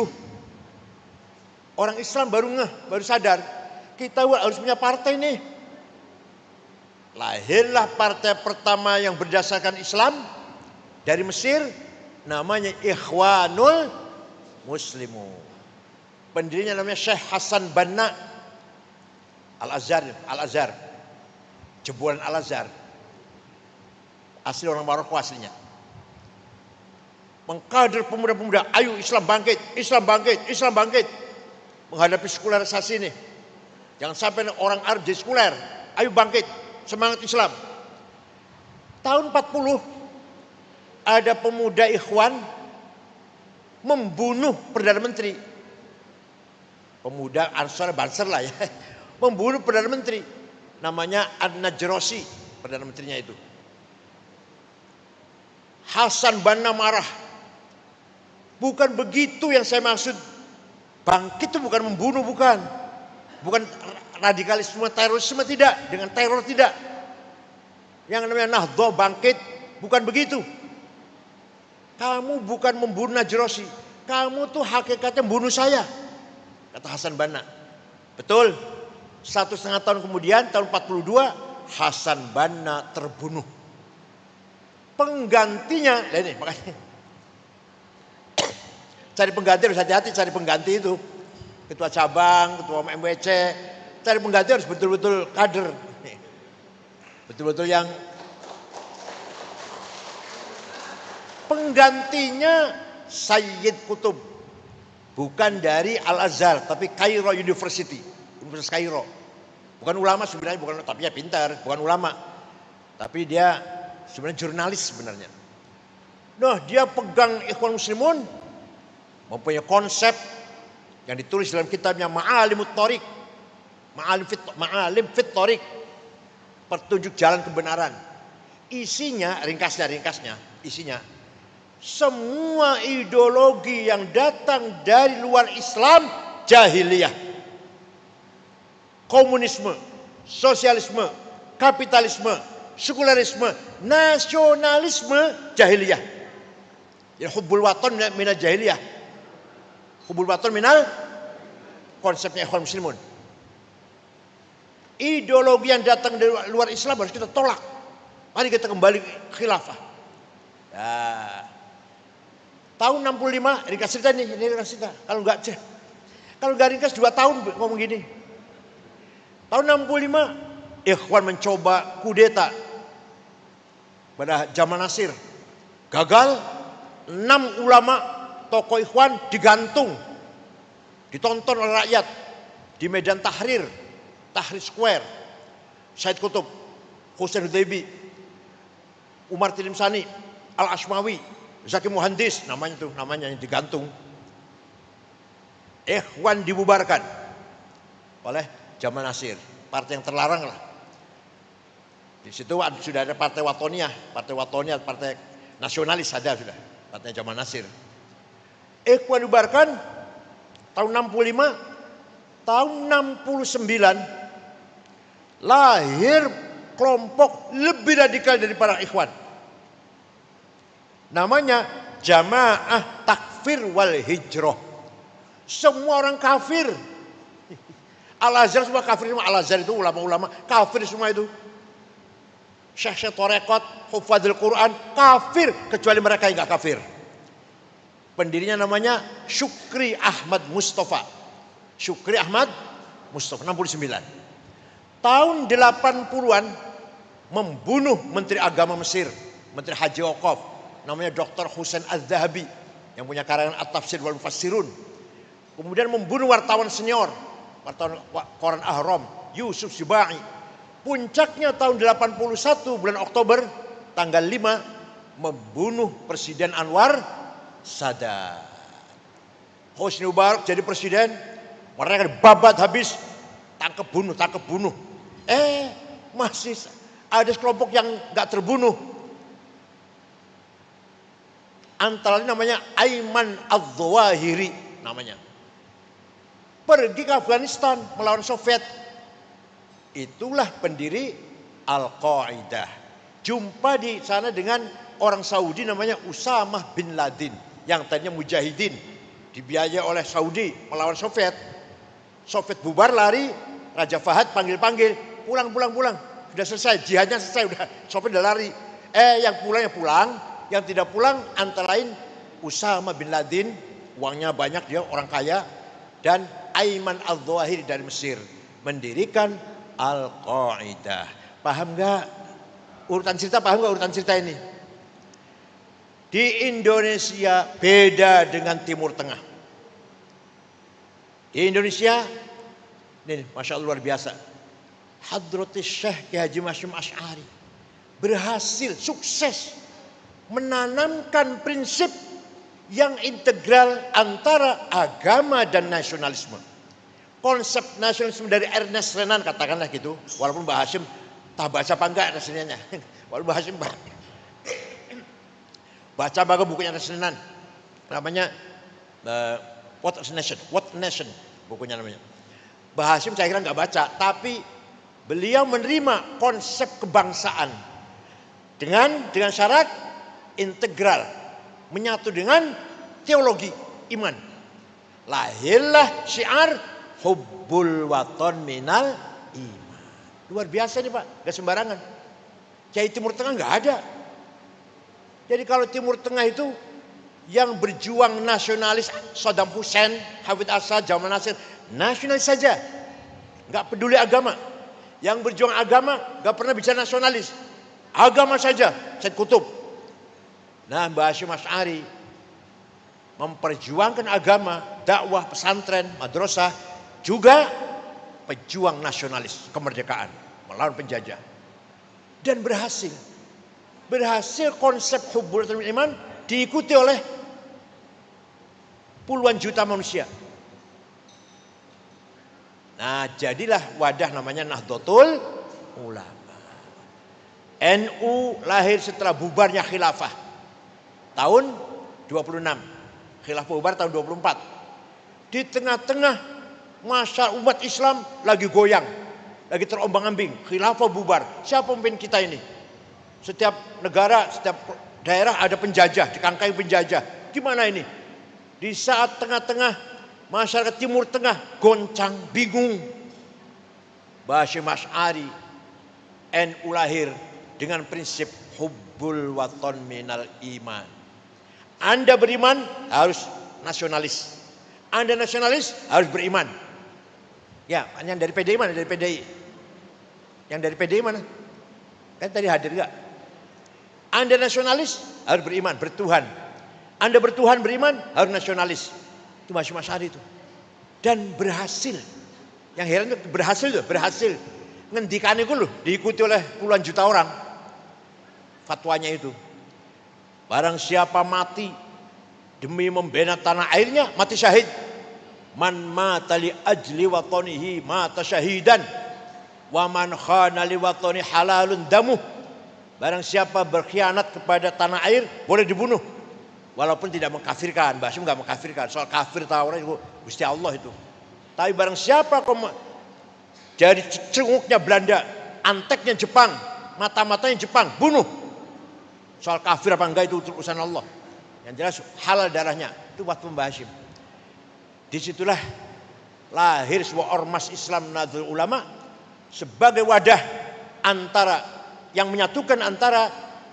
orang Islam baru sadar, kita harus punya partai nih. Lahirlah partai pertama yang berdasarkan Islam dari Mesir, namanya Ikhwanul Muslimun. Pendirinya namanya Syekh Hasan Banna Al-Azhar, jebolan Al-Azhar. Asli orang Maroko aslinya. Mengkader pemuda-pemuda, ayo Islam bangkit, Islam bangkit, Islam bangkit. Menghadapi sekularisasi ini. Jangan sampai orang Arab jadi sekuler. Ayo bangkit, semangat Islam. Tahun 40 ada pemuda Ikhwan membunuh Perdana Menteri. Pemuda Ansar Banser lah ya. Membunuh Perdana Menteri. Namanya An-Najrosi, Perdana Menterinya itu. Hasan Banna marah. Bukan begitu yang saya maksud. Bangkit itu bukan membunuh, bukan. Bukan radikalisme, terorisme, tidak. Dengan teror, tidak. Yang namanya Nahdlatul bangkit, bukan begitu. Kamu bukan membunuh Najrosi. Kamu tuh hakikatnya membunuh saya. Kata Hasan Banna. Betul. 1,5 tahun kemudian, tahun 42, Hasan Banna terbunuh. Penggantinya, ini makanya cari pengganti harus hati-hati, cari pengganti itu ketua cabang, ketua MWC, cari pengganti harus betul-betul kader, betul-betul yang penggantinya Sayyid Qutb, bukan dari Al-Azhar tapi Cairo University, Universitas Kairo, bukan ulama sebenarnya, bukan, tapi ya pintar, bukan ulama, tapi dia sebenarnya jurnalis sebenarnya. Nah, dia pegang Ikhwan Muslimun, mempunyai konsep yang ditulis dalam kitabnya Ma'alimut Thoriq, Ma'alim fit Thoriq, petunjuk jalan kebenaran. Isinya, ringkasnya, isinya semua ideologi yang datang dari luar Islam jahiliyah. Komunisme, sosialisme, kapitalisme, sekularisme, nasionalisme jahiliyah. Ya hubbul watan minal jahiliyah. Hubbul watan minal konsepnya Ikhwan Muslimun. Ideologi yang datang dari luar Islam harus kita tolak. Mari kita kembali khilafah. Nah, tahun 65 ringkas cerita nih, ini ringkas cerita. Kalau nggak ringkas 2 tahun ngomong gini. Tahun 65 Ikhwan mencoba kudeta pada Jamal Nasir. Gagal, 6 ulama tokoh Ikhwan digantung, ditonton oleh rakyat di Medan Tahrir, Tahrir Square. Said Qutb, Hussein Hudaybi, Umar Tilimsani, Al-Ashmawi, Zaki Muhandis, namanya yang digantung. Ikhwan dibubarkan oleh Jamal Nasir, partai yang terlarang lah. Di situ sudah ada partai Watoniyah, partai nasionalis ada sudah, partai Jamal Nasir. Ikhwan dibubarkan tahun 65, tahun 69 lahir kelompok lebih radikal dari para Ikhwan. Namanya Jamaah Takfir wal Hijrah. Semua orang kafir. Al-Azhar semua kafir semua. Al-Azhar itu ulama-ulama kafir semua itu. Syekh Torekot, Hufadzul Quran, kafir kecuali mereka yang gak kafir. Pendirinya namanya Syukri Ahmad Mustafa. Syukri Ahmad Mustafa 69. Tahun 80-an membunuh Menteri Agama Mesir, Menteri Haji Waqaf, namanya Dr. Husain Az-Zahabi yang punya karangan At-Tafsir wal Mufassirun. Kemudian membunuh wartawan senior, wartawan Koran Ahram, Yusuf Zubai. Puncaknya tahun 81 bulan Oktober tanggal 5 membunuh Presiden Anwar Sadat. Hosni Mubarak jadi presiden, mereka babat habis, tangkap bunuh. Masih ada kelompok yang nggak terbunuh. Antara lain namanya Ayman Al-Zawahiri namanya. Pergi ke Afghanistan melawan Soviet. Itulah pendiri Al-Qaeda. Jumpa di sana dengan orang Saudi namanya Usamah bin Laden yang tadinya mujahidin, dibiayai oleh Saudi melawan Soviet. Soviet bubar, lari, Raja Fahad panggil-panggil, pulang. Sudah selesai, jihadnya selesai, udah Soviet udah lari. Yang pulang, yang tidak pulang antara lain Usamah bin Laden, uangnya banyak, dia orang kaya, dan Ayman Al-Zawahiri dari Mesir mendirikan Al-Qaeda. Paham nggak urutan cerita ini? Di Indonesia beda dengan Timur Tengah. Di Indonesia ini Masya Allah luar biasa. Hadratus Syekh Kiai Haji Hashim Asy'ari berhasil sukses menanamkan prinsip yang integral antara agama dan nasionalisme. Konsep nasionalisme dari Ernest Renan katakanlah gitu, walaupun Mbah Hashim tak baca apa enggak Ernest Renannya. Walaupun Mbah Hashim baca bagus bukunya Ernest Renan, namanya What Nation bukunya namanya. Mbah Hashim saya kira nggak baca, tapi beliau menerima konsep kebangsaan dengan syarat integral, menyatu dengan teologi iman. Lahirlah syiar hubbul waton minal iman. Luar biasa nih Pak, gak sembarangan. Kiai Timur Tengah gak ada. Jadi kalau Timur Tengah itu yang berjuang nasionalis, Saddam Hussein, Hafid Assad, Jamal Nasir, nasionalis saja, gak peduli agama. Yang berjuang agama gak pernah bicara nasionalis, agama saja, Said Qutb. Nah, Mbah Hashim Asy'ari memperjuangkan agama, dakwah, pesantren, madrasah, juga pejuang nasionalis kemerdekaan melawan penjajah, dan berhasil konsep hubbul waton minal iman diikuti oleh puluhan juta manusia. Nah, jadilah wadah namanya Nahdlatul Ulama. NU lahir setelah bubarnya khilafah tahun 26. Khilafah bubar tahun 24. Di tengah-tengah masa umat Islam lagi goyang, lagi terombang-ambing, khilafah bubar. Siapa pemimpin kita ini? Setiap negara, setiap daerah ada penjajah, dikangkai penjajah. Gimana ini? Di saat tengah-tengah masyarakat Timur Tengah goncang, bingung, Mbah Hashim Asy'ari NU lahir dengan prinsip hubbul waton minal iman. Anda beriman harus nasionalis. Anda nasionalis harus beriman. Ya, yang dari PDI mana? Dari PDI. Yang dari PDI mana? Kan tadi hadir enggak? Anda nasionalis harus beriman, bertuhan. Anda bertuhan beriman harus nasionalis. Itu Mbah Hashim Asy'ari itu. Dan berhasil. Yang heran itu berhasil. Ngendikan itu loh diikuti oleh puluhan juta orang. Fatwanya itu. Barang siapa mati demi membela tanah airnya, mati syahid. Man mata li ajli watanihi mata syahidan. Wa man khana li watani halalun damuh. Barang siapa berkhianat kepada tanah air boleh dibunuh. Walaupun tidak mengkafirkan, Mbah Hashim enggak mengkafirkan. Soal kafir tahu itu Gusti Allah itu. Tapi barang siapa jadi cenguknya Belanda, anteknya Jepang, mata-matanya Jepang, bunuh. Soal kafir apa enggak itu urusan Allah. Yang jelas halal darahnya. Itu waktu Mbah Hashim. Disitulah lahir sebuah ormas Islam Nahdlatul Ulama sebagai wadah antara yang menyatukan antara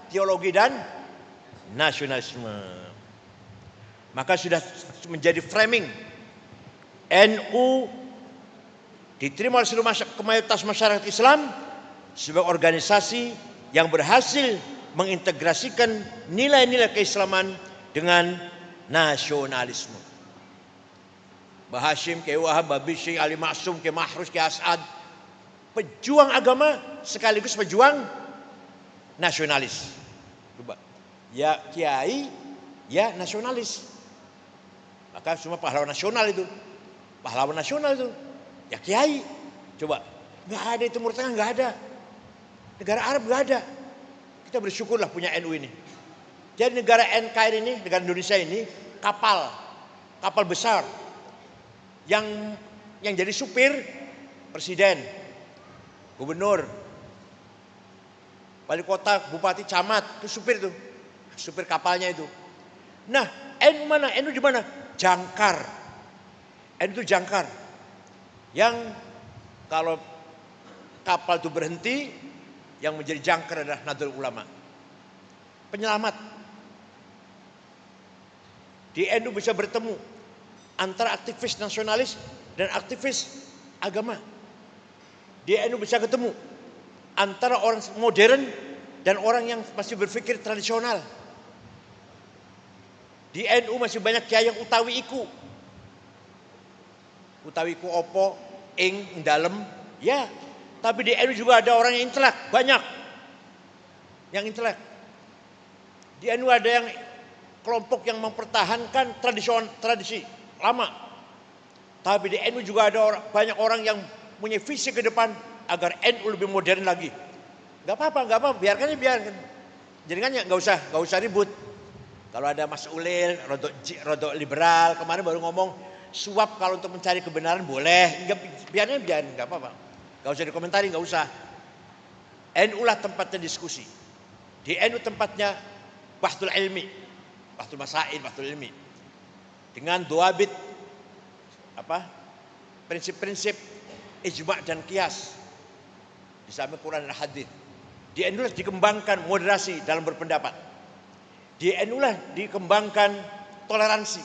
teologi dan nasionalisme. Maka sudah menjadi framing NU diterima oleh seluruh mayoritas masyarakat Islam sebagai organisasi yang berhasil mengintegrasikan nilai-nilai keislaman dengan nasionalisme. Mbah Hashim, Kiai Wahab, Babi Syekh, Ali Maksum, Kiai Mahrus, Kiai As'ad, pejuang agama sekaligus pejuang nasionalis. Coba, ya kiai, ya nasionalis. Maka semua pahlawan nasional itu, ya kiai. Coba, nggak ada itu Timur Tengah, nggak ada. Negara Arab nggak ada. Kita bersyukurlah punya NU ini. Jadi negara NKRI ini, negara Indonesia ini, kapal besar yang jadi supir presiden, gubernur, wali kota, bupati, camat, itu supir kapalnya itu. Nah, NU mana? NU di mana? Jangkar. NU itu jangkar. Yang kalau kapal itu berhenti, yang menjadi jangkar adalah Nahdlatul Ulama. Penyelamat. Di NU bisa bertemu antara aktivis nasionalis dan aktivis agama. Di NU bisa ketemu antara orang modern dan orang yang masih berpikir tradisional. Di NU masih banyak kiai yang utawi iku. Utawi iku opo, ing dalem, ya. Tapi di NU juga ada orang yang intelek, banyak. Yang intelek. Di NU ada yang kelompok yang mempertahankan tradisi lama. Tapi di NU juga ada banyak orang yang punya visi ke depan agar NU lebih modern lagi. Gak apa-apa, biarkan. Jadi kan nggak usah ribut. Kalau ada Mas Ulil, rodok liberal, kemarin baru ngomong suap kalau untuk mencari kebenaran boleh, biarin, nggak apa-apa. Gak usah dikomentari, gak usah. NU lah tempatnya diskusi. Di NU tempatnya bahtul ilmi, bahtul masail, bahtul ilmi. Dengan doabit, prinsip-prinsip ijma' dan qiyas. Di samping Quran dan hadis. Di NU lah dikembangkan moderasi dalam berpendapat. Di NU lah dikembangkan toleransi.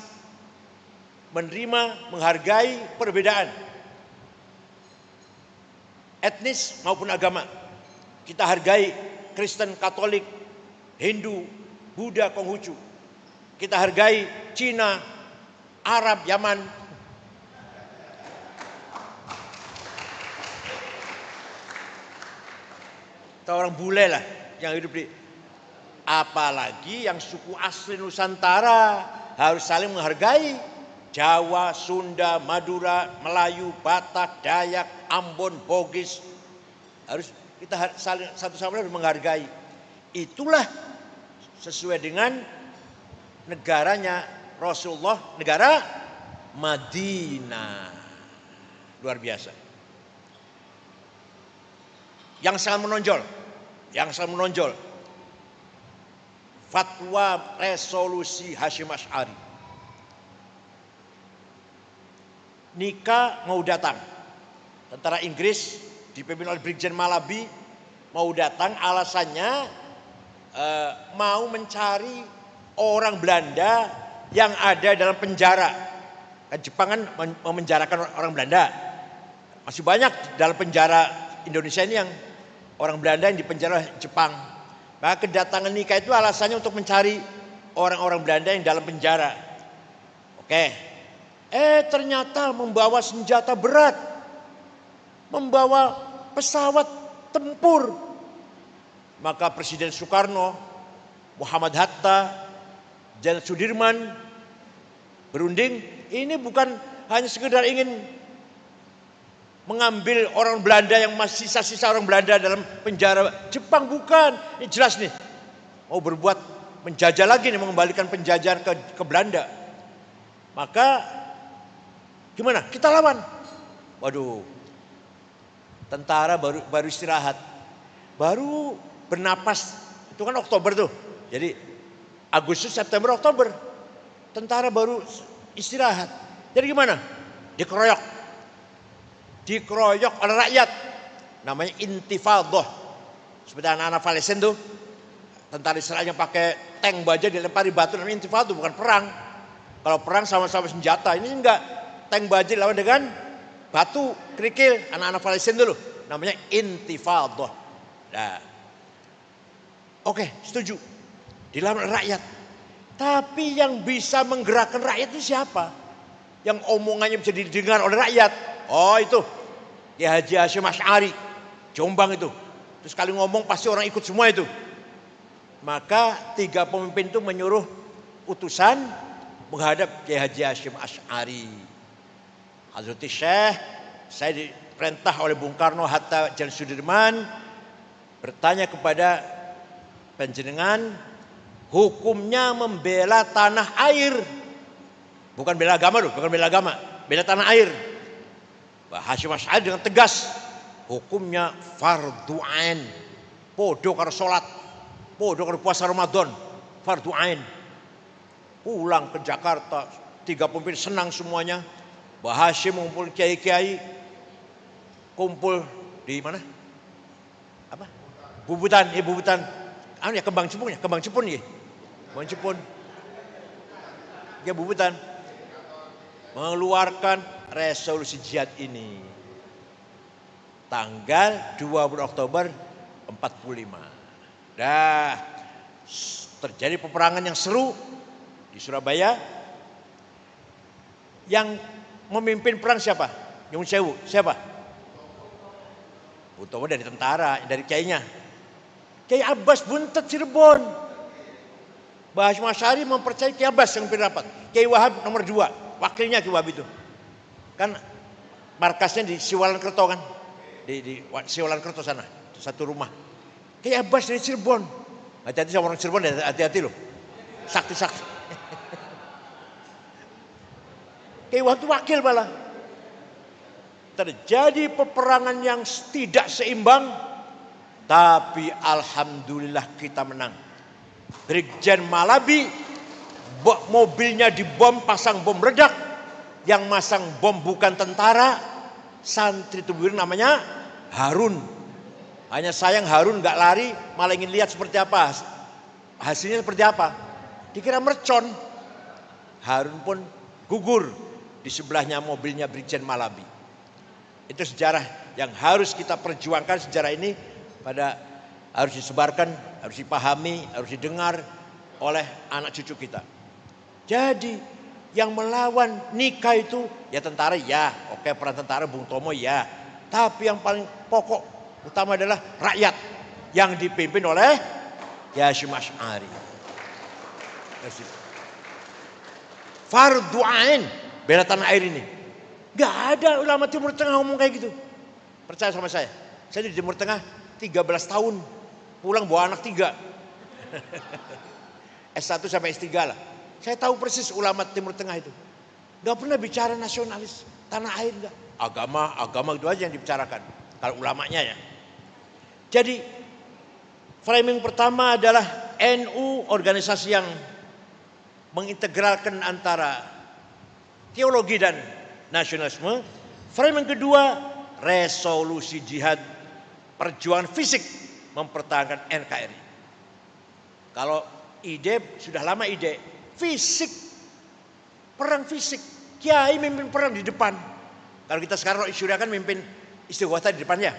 Menerima, menghargai perbedaan. Etnis maupun agama. Kita hargai Kristen, Katolik, Hindu, Buddha, Konghucu. Kita hargai Cina, Arab, Yaman. Kita orang bule lah yang hidup di, apalagi yang suku asli Nusantara harus saling menghargai. Jawa, Sunda, Madura, Melayu, Batak, Dayak, Ambon, Bugis. Harus kita saling satu sama lain menghargai. Itulah sesuai dengan negaranya Rasulullah, negara Madinah. Luar biasa. Yang sangat menonjol. Fatwa resolusi Hasyim Asy'ari. Nikah mau datang. Tentara Inggris dipimpin oleh Brigjen Malabi mau datang, alasannya mau mencari orang Belanda yang ada dalam penjara. Kan Jepang kan memenjarakan orang Belanda. Masih banyak dalam penjara Indonesia ini yang orang Belanda yang dipenjara oleh Jepang. Maka kedatangan nikah itu alasannya untuk mencari orang-orang Belanda yang dalam penjara. Oke. Ternyata membawa senjata berat, membawa pesawat tempur. Maka Presiden Soekarno, Muhammad Hatta, Jenderal Sudirman berunding, ini bukan hanya sekedar ingin mengambil orang Belanda yang masih sisa-sisa orang Belanda dalam penjara Jepang, bukan. Ini jelas nih, mau berbuat menjajah lagi nih, mengembalikan penjajahan ke Belanda. Maka gimana? Kita lawan. Waduh, tentara baru istirahat, baru bernapas. Itu kan Oktober tuh. Jadi Agustus, September, Oktober, tentara baru istirahat. Jadi gimana? Dikeroyok. dikeroyok oleh rakyat. Namanya intifadah. Seperti anak-anak Palestina tuh, tentara Israel yang pakai tank baja dilempari batu, namanya intifadah, bukan perang. Kalau perang sama-sama senjata, ini enggak. Tank baja dilawan dengan batu, kerikil, anak-anak Palestina dulu. Namanya intifadah. Nah, oke, setuju. Dilawan rakyat. Tapi yang bisa menggerakkan rakyat itu siapa? Yang omongannya bisa didengar oleh rakyat. Oh itu, Kiai Haji Hasyim Asy'ari, Jombang itu. Terus kali ngomong pasti orang ikut semua itu. Maka 3 pemimpin itu menyuruh utusan menghadap Kiai Haji Hasyim Asy'ari. Hazreti Syekh, saya diperintah oleh Bung Karno Hatta Jalan Sudirman bertanya kepada panjenengan, hukumnya membela tanah air. Bukan bela agama loh, bukan bela agama, bela tanah air. Pak Hasyim Asy'ari dengan tegas, hukumnya fardu ain. Podo karo salat, podo karo puasa Ramadan, fardu ain. Pulang ke Jakarta, 3 pemimpin senang semuanya. Mbah Hasyim mengumpul kiai-kiai, kumpul di mana? Apa? Bubutan, Bubutan. Ya Kembang Cepun ya, Kembang Cepun ya. Kembang Cepun. Ya Bubutan. Mengeluarkan resolusi jihad ini. Tanggal 20 Oktober 45. Dah terjadi peperangan yang seru di Surabaya. Yang memimpin perang siapa? Nyuwun sewu, siapa? Utomo dari tentara, dari kiainya. Kiai Abbas Buntet Cirebon. Mbah Hasyim Asy'ari mempercayai Kiai Abbas yang pimpin rapat. Kiai Wahab nomor 2, wakilnya Kiai Wahab itu. Kan markasnya di Siwalan-Kerto kan. Di Siwalan-Kerto sana, satu rumah. Kiai Abbas dari Cirebon. Hati-hati sama orang Cirebon, hati-hati loh. Sakti-sakti. Kiai Wahab itu wakil malah. Terjadi peperangan yang tidak seimbang, tapi alhamdulillah kita menang. Brigjen Malabi, mobilnya dibom, pasang bom meledak. Yang masang bom bukan tentara, santri tubuh namanya Harun. Hanya sayang Harun nggak lari, malah ingin lihat seperti apa. Hasilnya seperti apa? Dikira mercon. Harun pun gugur di sebelahnya mobilnya Brigjen Malabi. Itu sejarah yang harus kita perjuangkan, sejarah ini harus disebarkan, harus dipahami, harus didengar oleh anak cucu kita. Jadi yang melawan nikah itu ya tentara ya, oke peran tentara Bung Tomo ya. Tapi yang paling pokok utama adalah rakyat yang dipimpin oleh Kiai Hasyim Asy'ari. Fardu ain bela tanah air ini. Gak ada ulama Timur Tengah ngomong kayak gitu. Percaya sama saya. Saya di Timur Tengah 13 tahun. Pulang bawa anak 3. S1 sampai S3 lah. Saya tahu persis ulama Timur Tengah itu. Gak pernah bicara nasionalis. Tanah air enggak. Agama itu aja yang dibicarakan. Kalau ulamanya ya. Jadi framing pertama adalah NU, organisasi yang mengintegralkan antara teologi dan nasionalisme. Framing kedua, resolusi jihad, perjuangan fisik mempertahankan NKRI. Kalau ide sudah lama ide fisik, perang fisik, kiai mimpin perang di depan. Kalau kita sekarang Syria kan mimpin istighothah di depannya.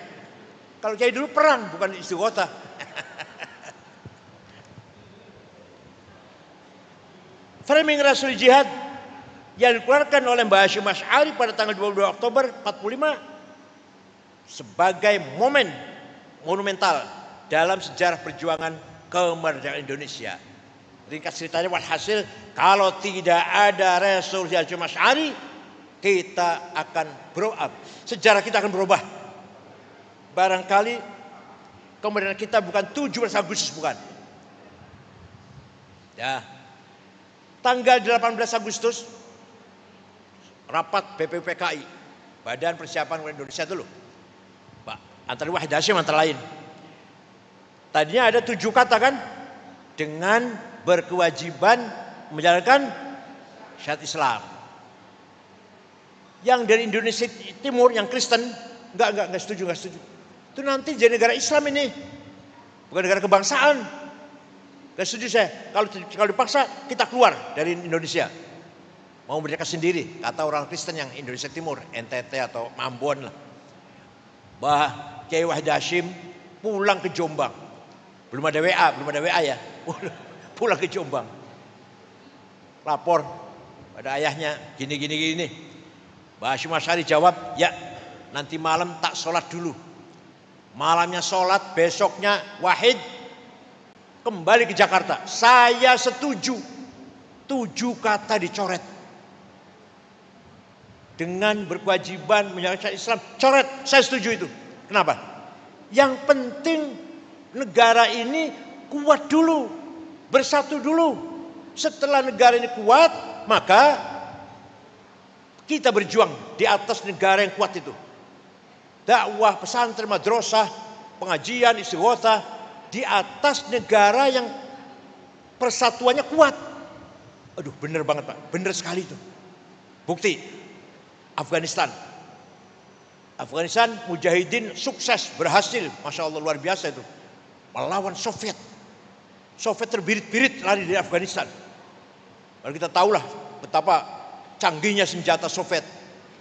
Kalau kiai dulu perang bukan istighothah. Framing resolusi jihad yang dikeluarkan oleh Mbah Hasyim Asy'ari pada tanggal 22 Oktober 45 sebagai monumental dalam sejarah perjuangan kemerdekaan Indonesia. Ringkas ceritanya walhasil, kalau tidak ada resolusi Hasyim Asy'ari, kita akan grow up. Sejarah kita akan berubah. Barangkali kemerdekaan kita bukan 17 Agustus, bukan. Ya. Tanggal 18 Agustus rapat BPUPKI, Badan Persiapan Indonesia dulu, Pak Antara Wahid Hasyim antara lain. Tadinya ada 7 kata kan, dengan berkewajiban menjalankan syariat Islam. Yang dari Indonesia Timur, yang Kristen, enggak setuju. Itu nanti jadi negara Islam ini, bukan negara kebangsaan. Enggak setuju saya. Kalau dipaksa kita keluar dari Indonesia. Mau merdeka sendiri, kata orang Kristen yang Indonesia Timur, NTT atau Ambon lah. Kiai Wahid Hashim pulang ke Jombang. Belum ada WA ya. Pulang ke Jombang. Lapor pada ayahnya, gini. Mbah Hashim Asy'ari jawab, ya nanti malam tak sholat dulu. Malamnya sholat, besoknya Wahid kembali ke Jakarta. Saya setuju. 7 kata dicoret. Dengan berkewajiban menjalankan Islam, coret, saya setuju itu. Kenapa? Yang penting negara ini kuat dulu, bersatu dulu. Setelah negara ini kuat, maka kita berjuang di atas negara yang kuat itu. Dakwah, pesantren, madrasah, pengajian, istighotsah di atas negara yang persatuannya kuat. Aduh, bener banget Pak, bener sekali itu. Bukti, Afghanistan mujahidin sukses, berhasil, Masya Allah luar biasa itu. Melawan Soviet. Soviet terbirit-birit lari dari Afghanistan. Lalu kita tahulah betapa canggihnya senjata Soviet.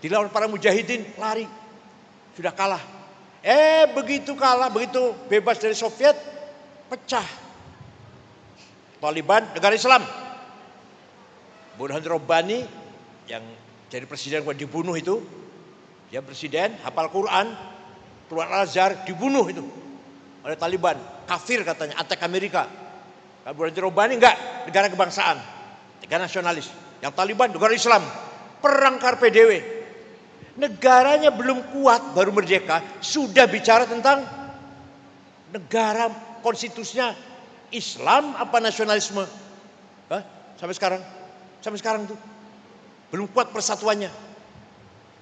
Dilawan para mujahidin, lari. Sudah kalah. Begitu kalah, begitu bebas dari Soviet, pecah. Taliban, negara Islam. Burhan Rabbani yang jadi presiden dibunuh itu. Dia presiden, hafal Quran, keluar Al-Azhar, dibunuh itu oleh Taliban. Kafir katanya, attack Amerika. Kalau Burhan Rabbani enggak, negara kebangsaan, negara nasionalis. Yang Taliban negara Islam, perang karpe dewe. Negaranya belum kuat, baru merdeka, sudah bicara tentang negara konstitusinya Islam apa nasionalisme. Sampai sekarang tuh belum kuat persatuannya.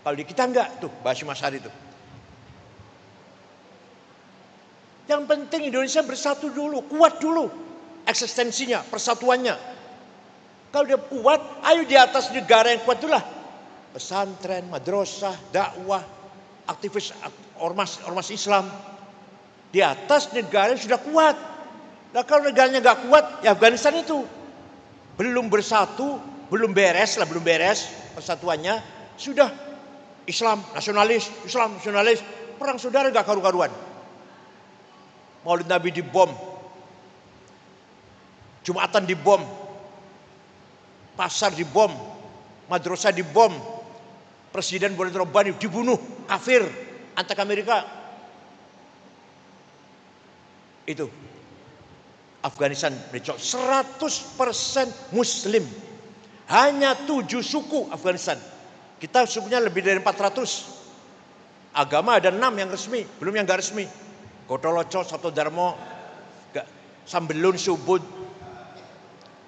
Kalau di kita enggak tuh, Mbah Hashim Asy'ari itu. Yang penting Indonesia bersatu dulu, kuat dulu eksistensinya, persatuannya. Kalau dia kuat, ayo di atas negara yang kuat itulah. Pesantren, madrasah, dakwah, aktivis ormas Islam. Di atas negara yang sudah kuat. Nah kalau negaranya nggak kuat, ya Afghanistan itu. Belum bersatu, belum beres persatuannya. Sudah Islam nasionalis, perang saudara nggak karu-karuan. Maulid Nabi dibom, Jumatan dibom, pasar dibom, madrasah dibom, Presiden Burhan Rabbani dibunuh, kafir, antek Amerika. Itu Afghanistan 100% Muslim, hanya 7 suku Afghanistan. Kita sukunya lebih dari 400. Agama ada 6 yang resmi, belum yang gak resmi. Gotoloco, Satodarmo, Sambelun, Subud,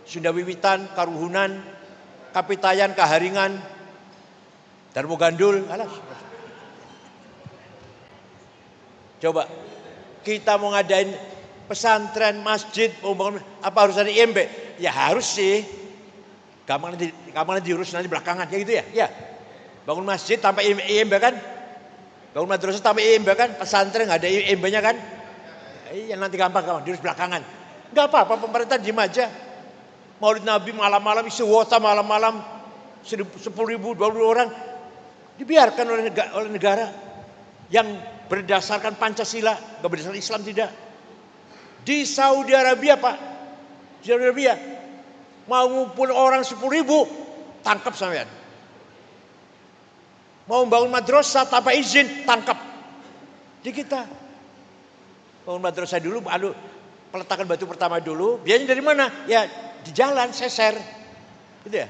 Sunda Wiwitan, Karuhunan, Kapitayan, Kaharingan, Darmo Gandul. Alas. Coba kita mau ngadain pesantren, masjid, mau bangun, apa harus ada IMB? Ya harus sih. Gampang diurus nanti belakangan, ya gitu ya. Ya. Bangun masjid tanpa IMB kan? Bangun madrasah tanpa IMB kan? Pesantren nggak ada IMB-nya kan? Iya nanti gampang diurus belakangan. Nggak apa-apa, pemerintah diem aja. Maulid Nabi malam-malam, istighotsah malam-malam, 10.000, 20.000 orang dibiarkan oleh negara yang berdasarkan Pancasila, nggak berdasarkan Islam tidak. Di Saudi Arabia Pak, di Saudi Arabia mau ngumpul orang 10.000 tangkap sampean. Mau bangun madrasah tanpa izin tangkap. Di kita bangun madrasah dulu, peletakan batu pertama dulu. Biayanya dari mana? Ya di jalan seser, gitu ya.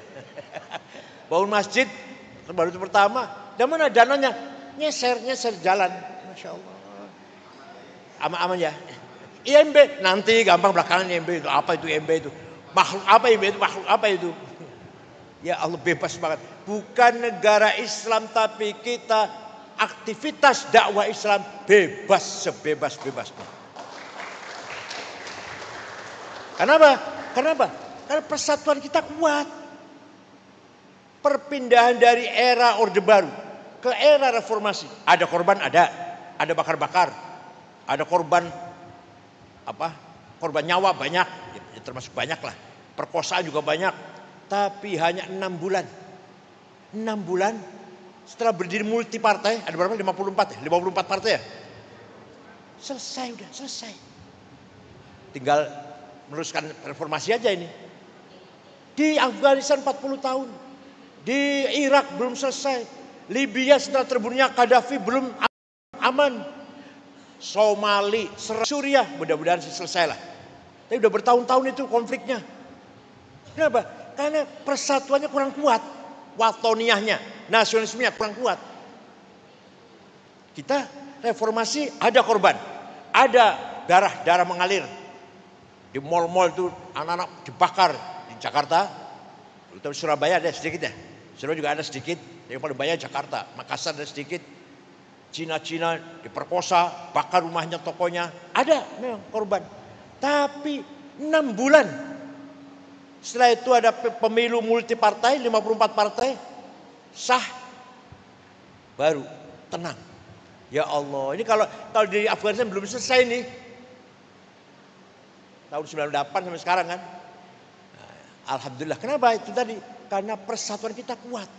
Bangun masjid baru itu pertama. Dan mana dananya? Nyeser jalan. Masya Allah. Aman-aman ya. IMB nanti gampang belakangan IMB itu apa itu IMB itu? Makhluk apa IMB itu? Makhluk apa itu? Ya Allah bebas banget. Bukan negara Islam tapi kita aktivitas dakwah Islam bebas sebebas-bebasnya. Kenapa? Karena persatuan kita kuat. perpindahan dari era Orde Baru ke era reformasi. Ada korban, ada bakar-bakar, ada korban korban nyawa banyak, ya termasuk banyak lah. Perkosaan juga banyak, tapi hanya 6 bulan. 6 bulan setelah berdiri multi partai, ada berapa? 54 ya? 54 partai ya? Selesai, udah selesai. Tinggal meneruskan reformasi aja ini. Di Afghanistan 40 tahun. Di Irak belum selesai. Libya setelah terbunuhnya Gaddafi belum aman. Somali, Suriah, mudah-mudahan selesai lah. Tapi udah bertahun-tahun itu konfliknya. Kenapa? Karena persatuannya kurang kuat. Watoniyahnya, nasionalismenya kurang kuat. Kita reformasi ada korban. Ada darah mengalir. Di mal-mal itu anak-anak dibakar. Di Jakarta, terutama Surabaya ada sedikit ya. Surabaya juga ada sedikit. Yang paling banyak Jakarta. Makassar ada sedikit. Cina diperkosa, bakar rumahnya, tokonya. Ada memang korban. Tapi 6 bulan. Setelah itu ada pemilu multi partai, 54 partai. Sah. Baru tenang. Ya Allah, ini kalau di Afghanistan belum selesai nih. Tahun 98 sampai sekarang kan. Alhamdulillah. Kenapa itu tadi? Karena persatuan kita kuat.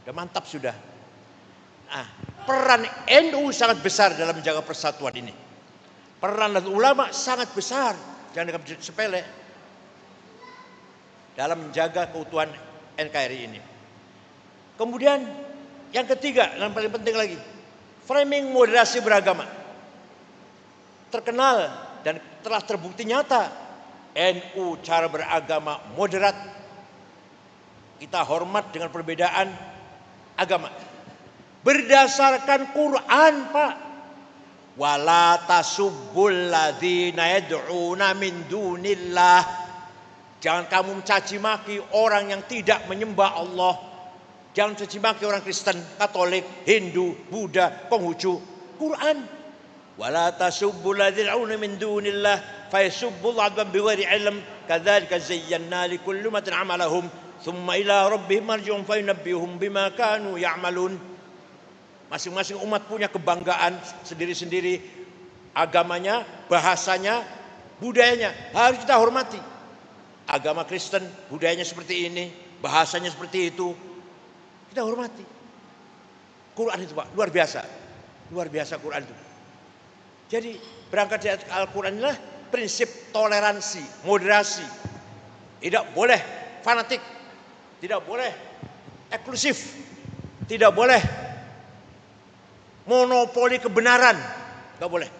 Udah mantap sudah. Peran NU sangat besar dalam menjaga persatuan ini. Peran ulama sangat besar, jangan dianggap sepele, dalam menjaga keutuhan NKRI ini. Kemudian yang ketiga, yang paling penting lagi, framing moderasi beragama. Terkenal dan telah terbukti nyata, NU cara beragama moderat. Kita hormat dengan perbedaan agama. Berdasarkan Quran, Pak. Wala tasubbul ladzina yad'una min dunillah. Jangan kamu mencaci maki orang yang tidak menyembah Allah. Jangan mencaci maki orang Kristen, Katolik, Hindu, Buddha, Konghucu. Quran. Wala tasubbul ladzina yad'una min dunillah fayasubbul adwan bighairi ilm kadzalika zayyana likulli ummatin 'amalahum thumma ila rabbihim marji'uhum fayunabbihum bima kanu ya'malun. Masing-masing umat punya kebanggaan sendiri-sendiri. Agamanya, bahasanya, budayanya. Harus kita hormati. Agama Kristen, budayanya seperti ini. Bahasanya seperti itu. Kita hormati. Quran itu Pak, luar biasa. Luar biasa Quran itu. Jadi berangkat dari Al-Quran inilah prinsip toleransi, moderasi. Tidak boleh fanatik. Tidak boleh eksklusif. Tidak boleh monopoli kebenaran, nggak boleh.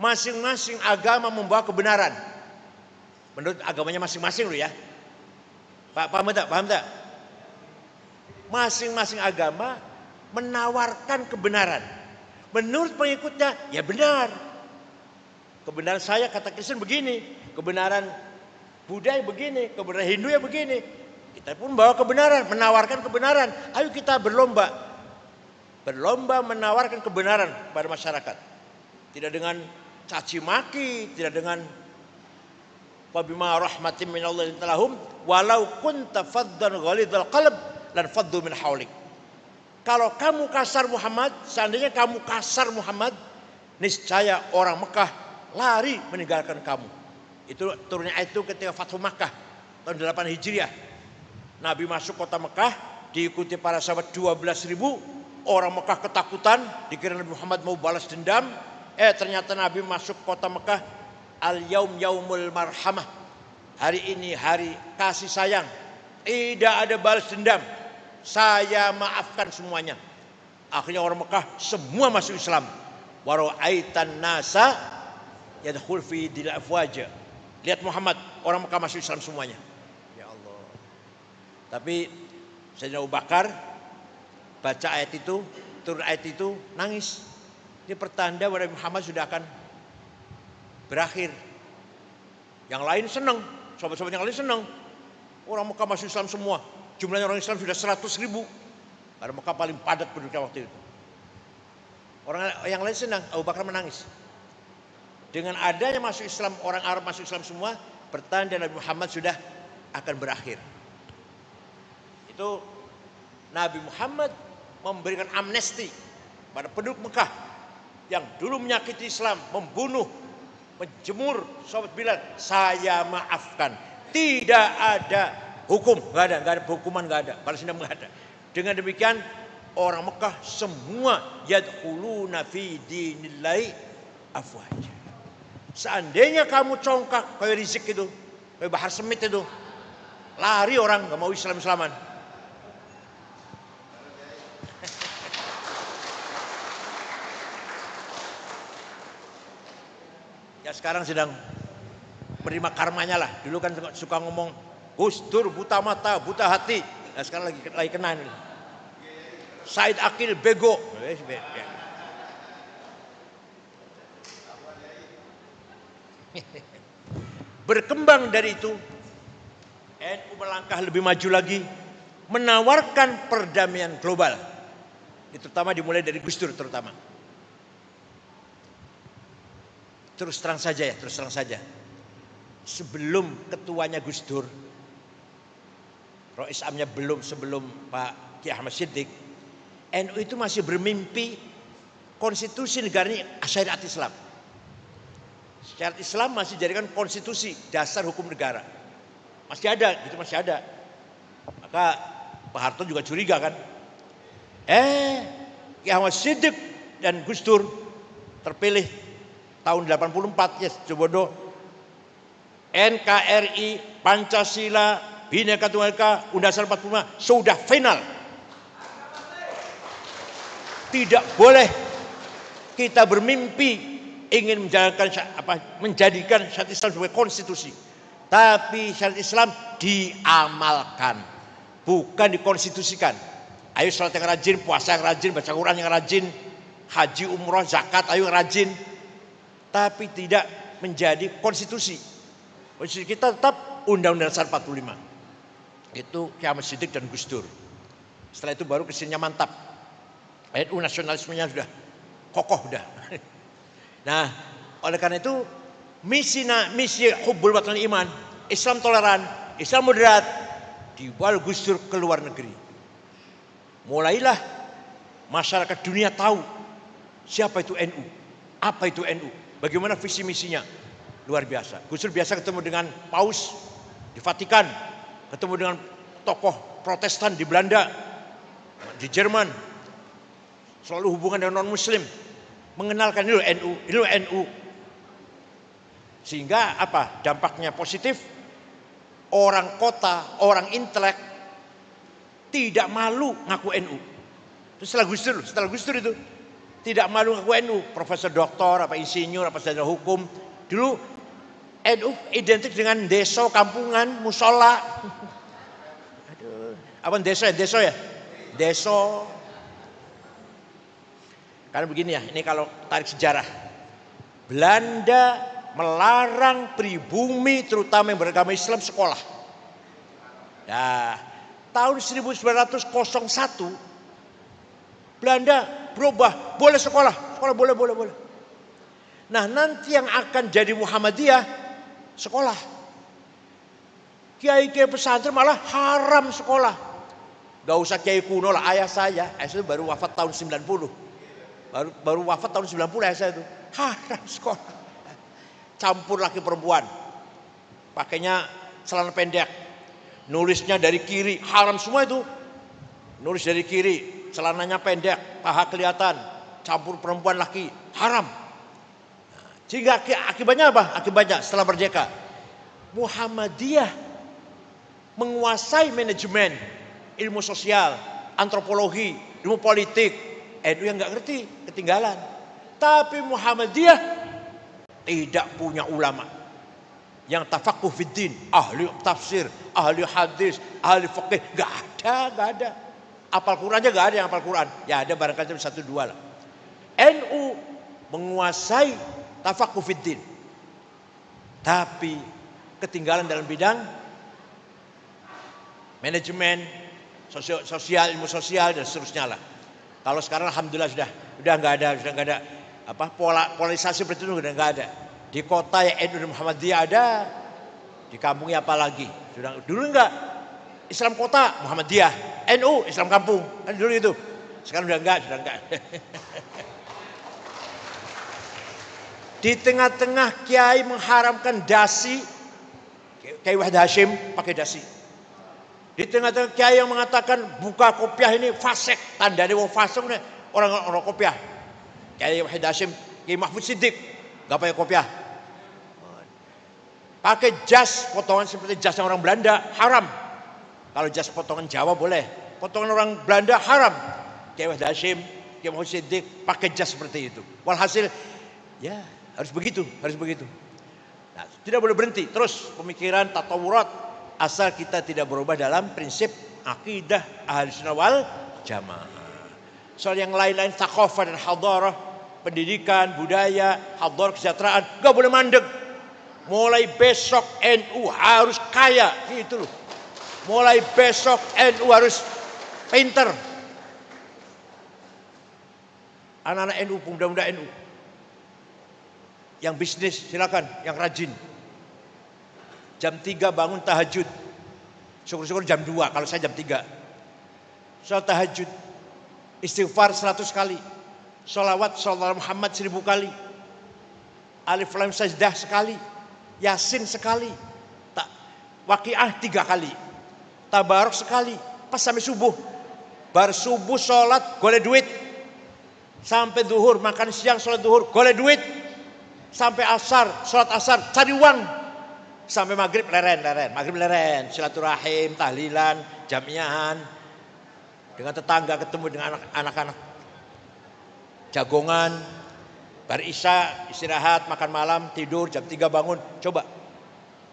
Masing-masing agama membawa kebenaran menurut agamanya masing-masing loh ya. Pak, paham tak? Masing-masing agama menawarkan kebenaran. Menurut pengikutnya, ya benar. Kebenaran saya kata Kristen begini, kebenaran Buddha begini, kebenaran Hindu ya begini. Kita pun bawa kebenaran, menawarkan kebenaran. Ayo kita berlomba menawarkan kebenaran pada masyarakat. Tidak dengan caci maki, tidak dengan wabima rahmatin minallahi lahum walau kunta faddan ghalidhal qalb lan faddu min haulik. Kalau kamu kasar Muhammad, seandainya kamu kasar Muhammad, niscaya orang Mekah lari meninggalkan kamu. Itu turunnya ayat itu ketika Fathu Makkah tahun 8 Hijriah. Nabi masuk kota Mekah diikuti para sahabat 12.000. Orang Mekah ketakutan, dikira Nabi Muhammad mau balas dendam. Ternyata Nabi masuk kota Mekah, al-yaum yaumul marhamah. Hari ini hari kasih sayang. Tidak ada balas dendam. Saya maafkan semuanya. Akhirnya orang Mekah semua masuk Islam. Wa ra'aitan nasa yadkhul fi dinil afwaja. Lihat Muhammad, orang Mekah masuk Islam semuanya. Ya Allah. Tapi Sayyidina Abu Bakar baca ayat itu, turun ayat itu, nangis. Ini pertanda bahwa Nabi Muhammad sudah akan berakhir. Yang lain senang, sahabat-sahabat yang lain senang. Orang Mekah masuk Islam semua. Jumlahnya orang Islam sudah 100.000. Karena Mekah paling padat penduduknya waktu itu. Orang yang lain senang, Abu Bakar menangis. Dengan adanya masuk Islam, orang Arab masuk Islam semua, pertanda Nabi Muhammad sudah akan berakhir. Itu itu Nabi Muhammad memberikan amnesti pada penduduk Mekah yang dulu menyakiti Islam, membunuh, menjemur sahabat Bilal. Saya maafkan. Tidak ada hukum, nggak ada hukuman, nggak ada, balas dendam nggak ada. Dengan demikian orang Mekah semua yadkhuluna fi dinillahi afwaja. Seandainya kamu congkak kayak Rizik itu, kayak Bahar Smith itu, lari orang, nggak mau Islam-Islaman. Ya sekarang sedang menerima karmanya lah. Dulu kan suka ngomong Gus Dur buta mata, buta hati. Nah sekarang lagi kena ini. Said Akil bego. Berkembang dari itu, NU melangkah lebih maju lagi, menawarkan perdamaian global. Itu terutama dimulai dari Gus Dur terutama. Terus terang saja. Sebelum ketuanya Gus Dur, Rois Amnya sebelum Pak Kiai Ahmad Siddiq, NU itu masih bermimpi konstitusi negara ini syariat Islam. Syariat Islam masih dijadikan konstitusi dasar hukum negara. Masih ada. Maka Pak Harto juga curiga kan. Kiai Ahmad Siddiq dan Gus Dur terpilih tahun 84 ya Jobodo. NKRI, Pancasila, Bhinneka Tunggal Ika, Undang-Undang 45 sudah final. Tidak boleh kita bermimpi ingin menjadikan syariat Islam sebagai konstitusi. Tapi syariat Islam diamalkan, bukan dikonstitusikan. Ayo sholat yang rajin, puasa yang rajin, baca Quran yang rajin, haji, umroh, zakat, ayo yang rajin. Tapi tidak menjadi konstitusi. Konstitusi kita tetap Undang-Undang Dasar 45. Itu Kiai Ahmad Siddiq dan Gus Dur. Setelah itu baru kesininya mantap. NU nasionalismenya sudah kokoh sudah. Nah, oleh karena itu misi hubbul watan iman, Islam toleran, Islam moderat, dibawa Gus Dur ke luar negeri. Mulailah masyarakat dunia tahu siapa itu NU, apa itu NU, bagaimana visi misinya. Luar biasa. Gus Dur biasa ketemu dengan Paus di Vatikan, ketemu dengan tokoh Protestan di Belanda, di Jerman, selalu hubungan dengan non-Muslim, mengenalkan ini loh NU. Sehingga apa? Dampaknya positif. Orang kota, orang intelek tidak malu ngaku NU. Setelah Gus Dur itu tidak malu ngaku NU, profesor doktor, apa insinyur, apa sarjana hukum. Dulu NU identik dengan desa, kampungan, musola. Aduh, apa desa ya? Desa. Karena begini ya, ini kalau tarik sejarah. Belanda melarang pribumi terutama yang beragama Islam sekolah. Nah, tahun 1901 Belanda berubah, boleh sekolah boleh. Nah, nanti yang akan jadi Muhammadiyah sekolah. Kiai-kiai pesantren malah haram sekolah. Gak usah kiai kuno lah, ayah saya itu baru wafat tahun 90. Baru wafat tahun 90 ayah saya itu. Haram sekolah. Campur laki perempuan. Pakainya celana pendek. Nulisnya dari kiri, haram semua itu. Nulis dari kiri, celananya pendek, paha kelihatan, campur perempuan laki, haram. Sehingga akibatnya apa? Akibatnya setelah merdeka, Muhammadiyah menguasai manajemen, ilmu sosial, antropologi, ilmu politik. NU yang nggak ngerti, ketinggalan. Tapi Muhammadiyah tidak punya ulama yang tafaqquh fiddin, ahli tafsir, ahli hadis, ahli fikih, nggak ada. Apal Qurannya nggak ada yang apal Quran. Ya ada barangkali 1-2 lah. NU menguasai tafaqquh fiddin, tapi ketinggalan dalam bidang manajemen, sosial, ilmu sosial dan seterusnya lah. Kalau sekarang alhamdulillah sudah nggak ada polarisasi seperti itu, udah nggak ada. Di kota ya NU Muhammadiyah ada, di kampungnya apalagi. Dulu enggak, Islam kota Muhammadiyah, NU, Islam kampung. Kan dulu itu. Sekarang sudah enggak. Di tengah-tengah kiai mengharamkan dasi, Kiai Wahid Hashim pakai dasi. Di tengah-tengah kiai yang mengatakan buka kopiah ini fasik, tandanya wong fasik orang kopiah. Kiai Wahid Hashim, Kiai Mahfud Siddiq enggak pakai kopiah. Pakai jas potongan seperti jasnya orang Belanda haram. Kalau jas potongan Jawa boleh, potongan orang Belanda haram. Kiai Wahid Hashim, Kiai Mahfud Siddiq pakai jas seperti itu. Walhasil ya harus begitu. Nah, tidak boleh berhenti. Terus pemikiran tatawurat asal kita tidak berubah dalam prinsip akidah Ahlussunnah wal Jamaah. Soal yang lain-lain thaqafah dan hadarah, pendidikan, budaya, hadarah, kesejahteraan, enggak boleh mandek. Mulai besok NU harus kaya, gitu loh. Mulai besok NU harus pinter. Anak-anak NU, pemuda-pemuda NU yang bisnis silakan, yang rajin. Jam 3 bangun tahajud. Syukur-syukur jam 2, kalau saya jam 3. Salat tahajud. Istighfar 100 kali. Sholawat Muhammad 1000 kali. Alif Lam Sajdah sekali. Yasin sekali. Waqiah 3 kali. Tabarok sekali. Pas sampai subuh. Bar subuh sholat golek duit. Sampai duhur makan siang sholat duhur golek duit. Sampai asar, sholat asar, cari uang. Sampai maghrib leren. Maghrib leren, silaturahim, tahlilan, jamiahan. Dengan tetangga, ketemu dengan anak-anak. Jagongan. Bar isya, istirahat, makan malam, tidur, jam 3 bangun. Coba.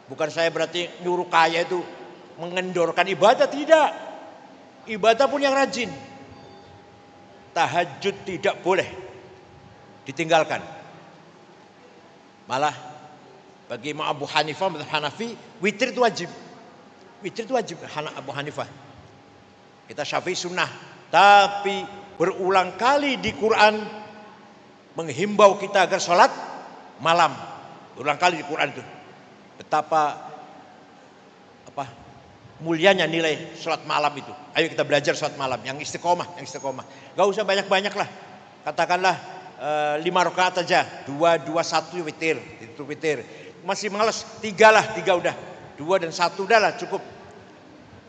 Bukan saya berarti nyuruh kaya itu mengendorkan ibadah, tidak. Ibadah pun yang rajin. Tahajud tidak boleh ditinggalkan. Malah bagi Imam Abu Hanifah, mazhab Hanafi, witir itu wajib. Witir itu wajib Abu Hanifah. Kita Syafi'i sunnah. Tapi berulang kali di Quran menghimbau kita agar sholat malam. Berulang kali di Quran itu. Betapa mulianya nilai sholat malam itu. Ayo kita belajar sholat malam yang istiqomah. Gak usah banyak-banyak lah. Katakanlah 5 rakaat aja, 2, 1 witir, itu witir. Masih malas 3 lah, 3 udah, 2 dan 1 udah lah cukup.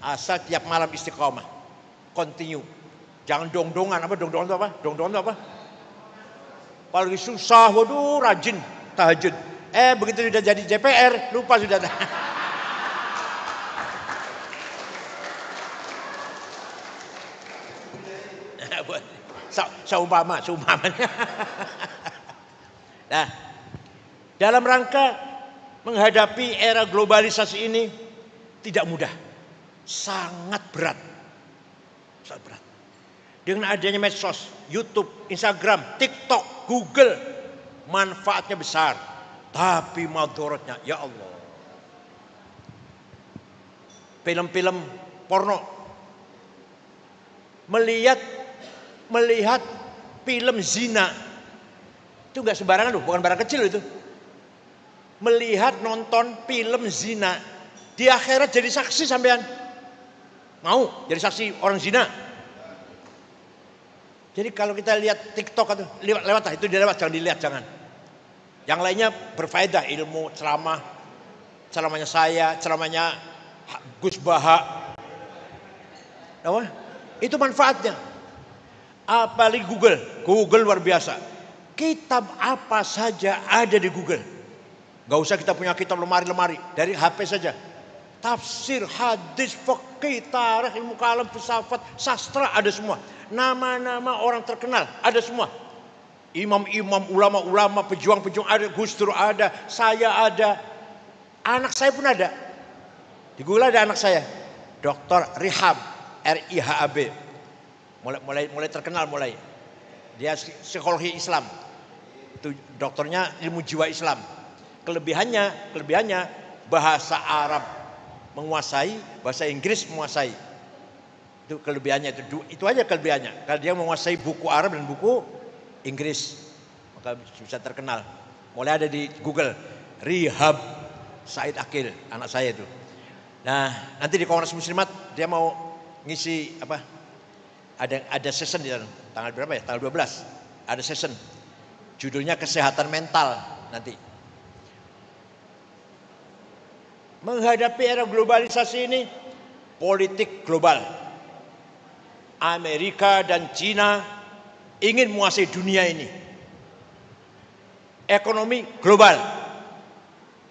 Asal tiap malam istiqomah, continue. Jangan dong-dongan, dong-dongan itu apa? Dong-dongan itu apa? Apalagi susah, waduh rajin tahajud. Begitu sudah jadi JPR, lupa sudah. Seumpama. Nah, dalam rangka menghadapi era globalisasi ini tidak mudah, sangat berat. Dengan adanya medsos, YouTube, Instagram, TikTok, Google, manfaatnya besar, tapi madharatnya, ya Allah. Film-film porno, melihat film zina itu nggak sembarangan loh, bukan barang kecil itu. Melihat nonton film zina di akhirat jadi saksi sampean. Mau jadi saksi orang zina? Jadi kalau kita lihat TikTok atau lewat lah, itu dilewat, jangan dilihat, jangan. Yang lainnya berfaedah, ilmu, ceramahnya saya, ceramahnya Gus Baha. Itu manfaatnya. Apalagi Google luar biasa. Kitab apa saja ada di Google. Gak usah kita punya kitab lemari-lemari, dari HP saja. Tafsir, hadis, fikih, tarikh, ilmu kalam, filsafat, sastra ada semua. Nama-nama orang terkenal ada semua. Imam-imam, ulama-ulama, pejuang-pejuang ada, Gus Dur ada, saya ada. Anak saya pun ada. Di Google ada anak saya, Dr. Rihab, RIHAB. Mulai terkenal mulai. Dia psikologi Islam. Itu dokternya ilmu jiwa Islam. Kelebihannya bahasa Arab menguasai, bahasa Inggris menguasai. Itu kelebihannya, itu aja kelebihannya. Kalau dia menguasai buku Arab dan buku Inggris, maka bisa terkenal. Mulai ada di Google, Rihab Said Akil, anak saya itu. Nah, nanti di Kongres Muslimat dia mau ngisi apa? Ada session di sana. Tanggal berapa ya? Tanggal 12. Ada session. Judulnya kesehatan mental nanti. Menghadapi era globalisasi ini, politik global. Amerika dan Cina ingin menguasai dunia ini. Ekonomi global.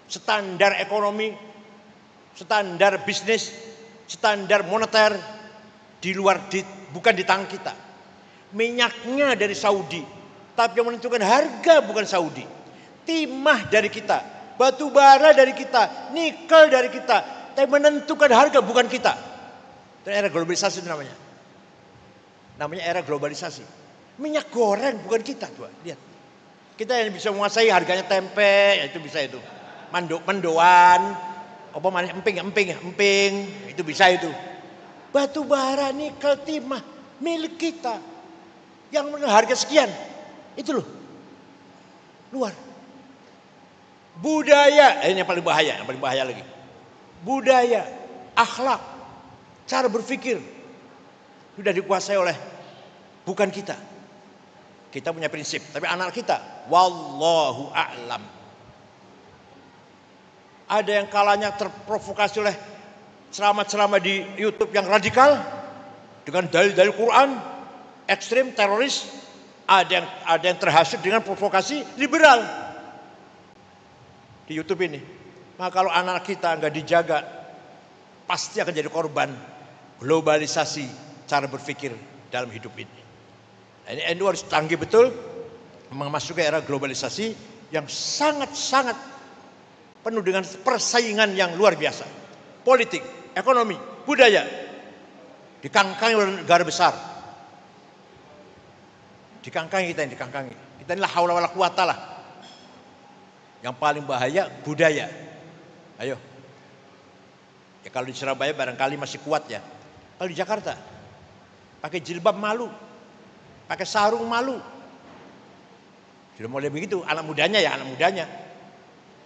Standar ekonomi, standar bisnis, standar moneter di luar bukan di tangan kita. Minyaknya dari Saudi, tapi yang menentukan harga bukan Saudi. Timah dari kita, batu bara dari kita, nikel dari kita, tapi menentukan harga bukan kita. Itu era globalisasi itu namanya. Namanya era globalisasi. Minyak goreng bukan kita, tuh. Lihat. Kita yang bisa menguasai harganya tempe, ya itu bisa itu. Mendoan, apa mana emping, itu bisa itu. Batu bara, nikel, timah milik kita. Yang harga sekian. Itu loh. Luar. Budaya, ini yang paling bahaya lagi. Budaya, akhlak, cara berpikir sudah dikuasai oleh bukan kita. Kita punya prinsip, tapi anak kita wallahu a'lam. Ada yang kalanya terprovokasi oleh ceramah-ceramah di YouTube yang radikal dengan dalil-dalil Quran, ekstrim, teroris. Ada yang terhasut dengan provokasi liberal di YouTube ini. Maka kalau anak kita nggak dijaga, pasti akan jadi korban globalisasi cara berpikir dalam hidup ini. Ini NU harus canggih betul memasuki era globalisasi yang sangat-sangat penuh dengan persaingan yang luar biasa. Politik, ekonomi, budaya dikangkangi oleh negara besar. Dikangkangi kita ini, dikangkangi. Kita inilah haula wala quwata lah. Yang paling bahaya budaya. Ayo. Ya kalau di Surabaya barangkali masih kuat ya. Kalau di Jakarta pakai jilbab malu. Pakai sarung malu. Sudah mulai begitu, anak mudanya.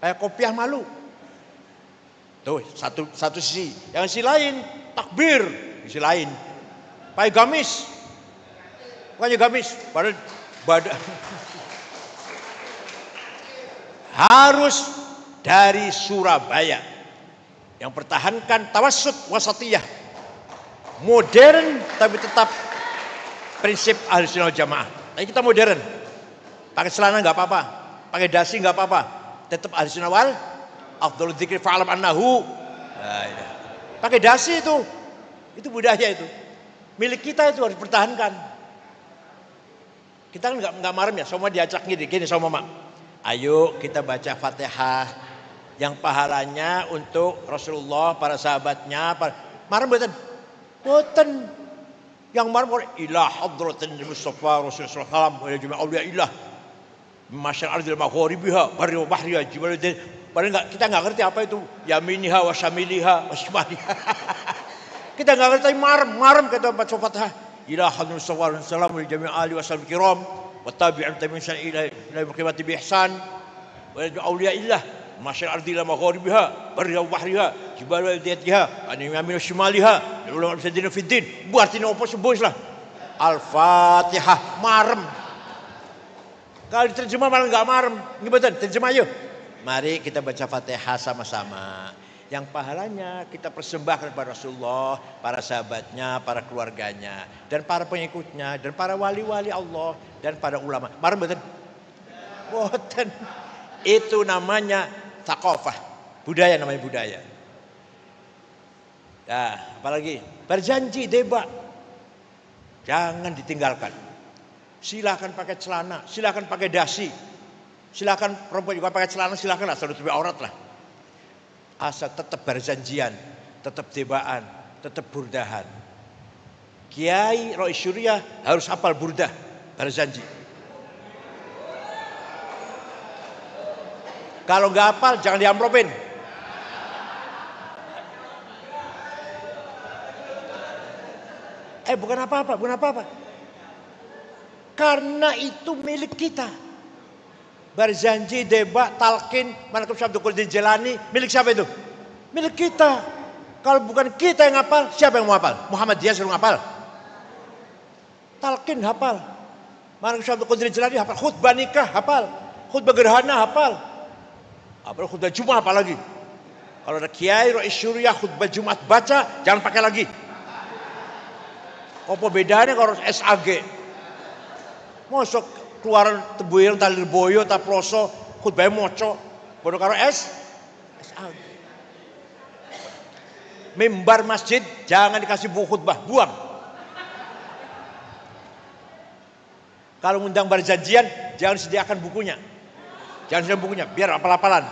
Pakai kopiah malu. Tuh, satu sisi. Yang sisi lain, takbir. Sisi lain. Pakai gamis. Bukannya gamis, badan. Harus dari Surabaya. Yang pertahankan tawassut wasatiyah. Modern tapi tetap prinsip Ahlussunnah wal Jamaah. Tapi kita modern. Pakai celana enggak apa-apa, pakai dasi enggak apa-apa. Tetap Ahlussunnah wal afdhalul dzikri fa'lam annahu. Pakai dasi itu budaya itu. Milik kita itu harus dipertahankan. Kita kan enggak marem ya, semua diajak gini sama mama. Ayo kita baca Fatihah yang pahalanya untuk Rasulullah, para sahabatnya, marem boten. Yang marmur ilah hadratin Mustafa Rasulullah sallallahu alaihi wasallam wa auliya ilah masyal ardil maghribiha barri wa bahriha jibal din. Padahal kita enggak ngerti apa itu yaminiha wa syamiliha wa shimaliha. Kita enggak ngerti marem kata baca Fatihah. Ilah hadratin Mustafa sallallahu alaihi wasallam wa ali wasallam kiram wa tabi'in tabi'in ila qiyamati bi ihsan wa auliya ilah masyal ardil maghribiha barri wa bahriha jibal diyatiha an yamin shimaliha ulama sadina fiddin buatin opo sebus lah. Al-Fatihah marem. Kalau diterjemah malah enggak marem. Ngebetan terjemah yuk. Mari kita baca Fatihah sama-sama. Yang pahalanya kita persembahkan kepada Rasulullah, para sahabatnya, para keluarganya, dan para pengikutnya, dan para wali-wali Allah, dan para ulama. Marem betul? Boten. Itu namanya thaqafah. Budaya namanya budaya. Nah, apalagi berjanji debat, jangan ditinggalkan. Silakan pakai celana, silakan pakai dasi, silakan perempuan juga pakai celana, silakan asal tutupi aurat lah. Asal tetap berjanjian, tetap debaan, tetap burdahan. Kiai Rois Syuriah harus hafal burdah, berjanji. Kalau nggak hafal jangan diamplopin. Bukan apa-apa. Karena itu milik kita. Berjanji, debat, talqin, Manaqib Syekh Abdul Qadir Jilani, milik siapa itu? Milik kita. Kalau bukan kita yang hafal, siapa yang mau hafal? Muhammadiyah suruh hafal. Talqin hafal. Mana Syekh Abdul Qadir Jilani hafal. Khutbah nikah hafal. Khutbah gerhana hafal. Apa khutbah Jumat apa lagi? Kalau ada kiai Rais Syuriah khutbah Jumat baca, jangan pakai lagi. Apa bedanya kalau SAG? Mosok keluaran tebuirang talir boyo tak ploso khutbahnya moco. Bodoh karo SAG. Mimbar masjid jangan dikasih buku khutbah, buang. Kalau ngundang berjanjian jangan sediakan bukunya. Jangan sediakan bukunya, biar apal-apalan.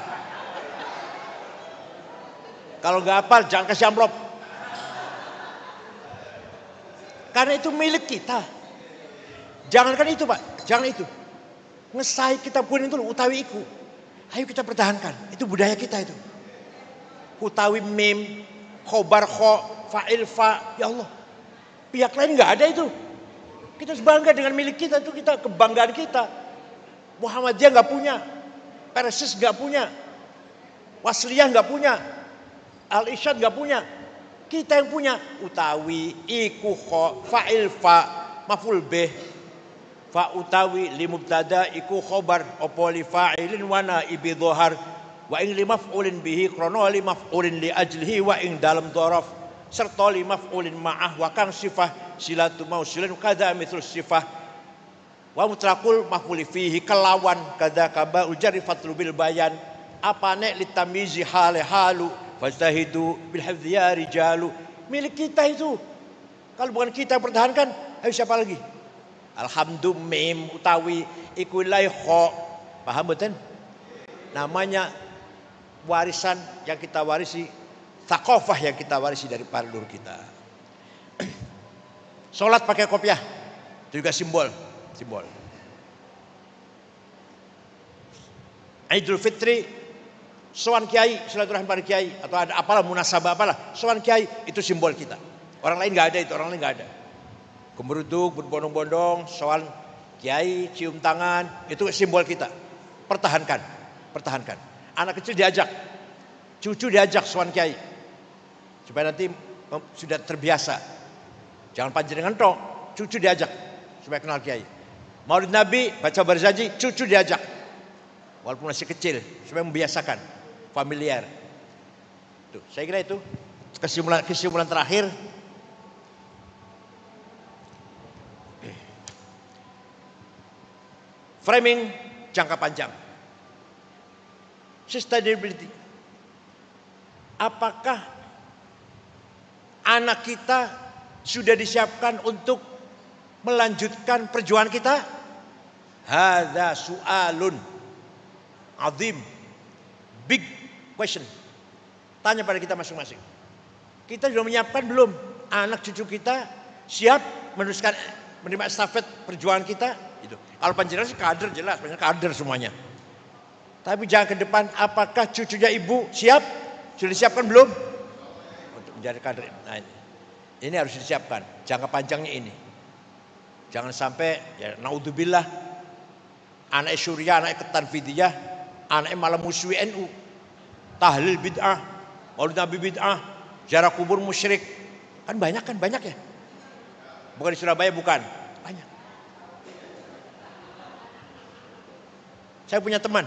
Kalau nggak hafal jangan kasih amplop. Karena itu milik kita. Jangankan itu Pak, jangan itu. Ngesai kita pun itu utawi iku. Ayo kita pertahankan, itu budaya kita itu. Utawi mim, khobar kho, fa'il fa, ya Allah. Pihak lain nggak ada itu. Kita harus bangga dengan milik kita, itu kita kebanggaan kita. Muhammadiyah nggak punya, Persis nggak punya, Wasliyah nggak punya, Al-Irsyad nggak punya. Kita yang punya. Utawi, iku kho, fa'il fa, maf'ul bih, fa utawi limubtada iku khobar opo li fa'ilin wana ibi dhohar wa ing li maf'ulin bihi krono li maf'ulin li ajlihi wa ing dalam dhorof serta li maf'ulin ma'ah wa kang sifah silatu mausilin kada mithul sifah wa mutlaqul maf'uli fihi kelawan kada kaba ujari fatlu bil bayan apane li tamizi hale halu fastahidu bil hifdzi ya rijalu. Milik kita itu. Kalau bukan kita yang pertahankan, ayo siapa lagi? Alhamdulillah mim utawi iku lai kho. Paham betul? Namanya warisan yang kita warisi, thaqafah yang kita warisi dari para leluhur kita. Salat pakai kopiah itu juga simbol. Idul Fitri sowan kiai, silaturahmi para kiai atau ada apalah munasabah apalah, sowan kiai itu simbol kita. Orang lain nggak ada itu, orang lain nggak ada. Gemeruduk, berbondong-bondong, soal kiai, cium tangan, itu simbol kita. Pertahankan. Anak kecil diajak, cucu diajak soal kiai. Supaya nanti sudah terbiasa. Jangan panjenengan tok, cucu diajak supaya kenal kiai. Maulid Nabi, baca berjanji, cucu diajak. Walaupun masih kecil, supaya membiasakan, familiar. Tuh, saya kira itu kesimpulan terakhir. Framing jangka panjang. Sustainability. Apakah anak kita sudah disiapkan untuk melanjutkan perjuangan kita? Hadza su'alun azim. Big question. Tanya pada kita masing-masing. Kita sudah menyiapkan belum? Anak cucu kita siap meneruskan menerima estafet perjuangan kita? Itu. Kalau panjenengan sih kader jelas, panjenengan kader semuanya. Tapi jangan ke depan, apakah cucunya ibu siap? Sudah disiapkan belum? Untuk menjadi kader. Nah, ini harus disiapkan. Jangka panjangnya ini. Jangan sampai ya naudzubillah anak Syuriah, anak Tanfidiyah, anak malah musuhi NU. Tahlil bid'ah, Maulid Nabi bid'ah, ziarah kubur musyrik. Kan banyak ya. Bukan di Surabaya bukan, banyak. Saya punya teman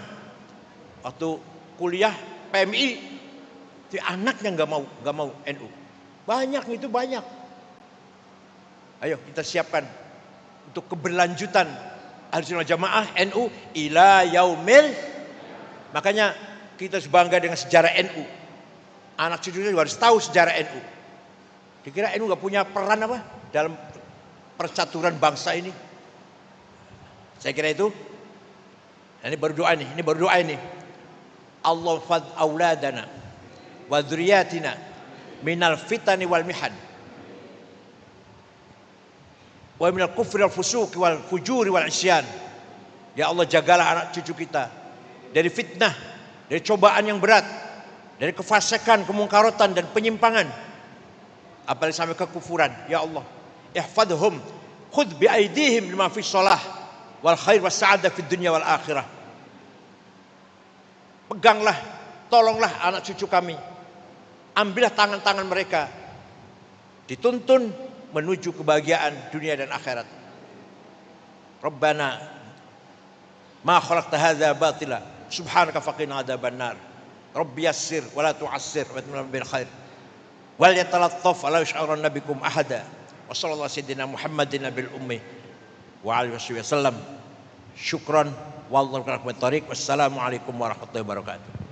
waktu kuliah PMI, si anaknya nggak mau NU. Banyak itu banyak. Ayo kita siapkan untuk keberlanjutan Ahlussunnah Jamaah NU ila yaumil. Makanya kita harus bangga dengan sejarah NU. Anak cucunya juga harus tahu sejarah NU. Kira-kira NU nggak punya peran apa dalam percaturan bangsa ini? Saya kira itu. Nah, ini baru doa ini. Allah fad auladana wa dzurriyyatina minal fitani wal mihan wa minal kufri wal fusuqi wal fujuri wal isyan. Ya Allah, jagalah anak cucu kita dari fitnah, dari cobaan yang berat, dari kefasikan, kemungkarotan dan penyimpangan, apalagi sampai kekufuran. Ya Allah, ihfadhum khudh bi aidihim lima fi shalah wal khair was sa'adah fid dunya wal akhirah. Peganglah, tolonglah anak cucu kami ambillah tangan-tangan mereka, dituntun menuju kebahagiaan dunia dan akhirat. Rabbana ma khalaqta hadza batila subhanaka faqina adzabannar. Rabbi yassir wa la tu'assir wa atimna bil khair. Wal yatalattaf wa la yush'irunna bikum ahada. Wa sallallahu sayyidina Muhammadin bil ummi wa alihi wasallam. Syukran wallahu tariq. Wassalamu alaikum warahmatullahi wabarakatuh.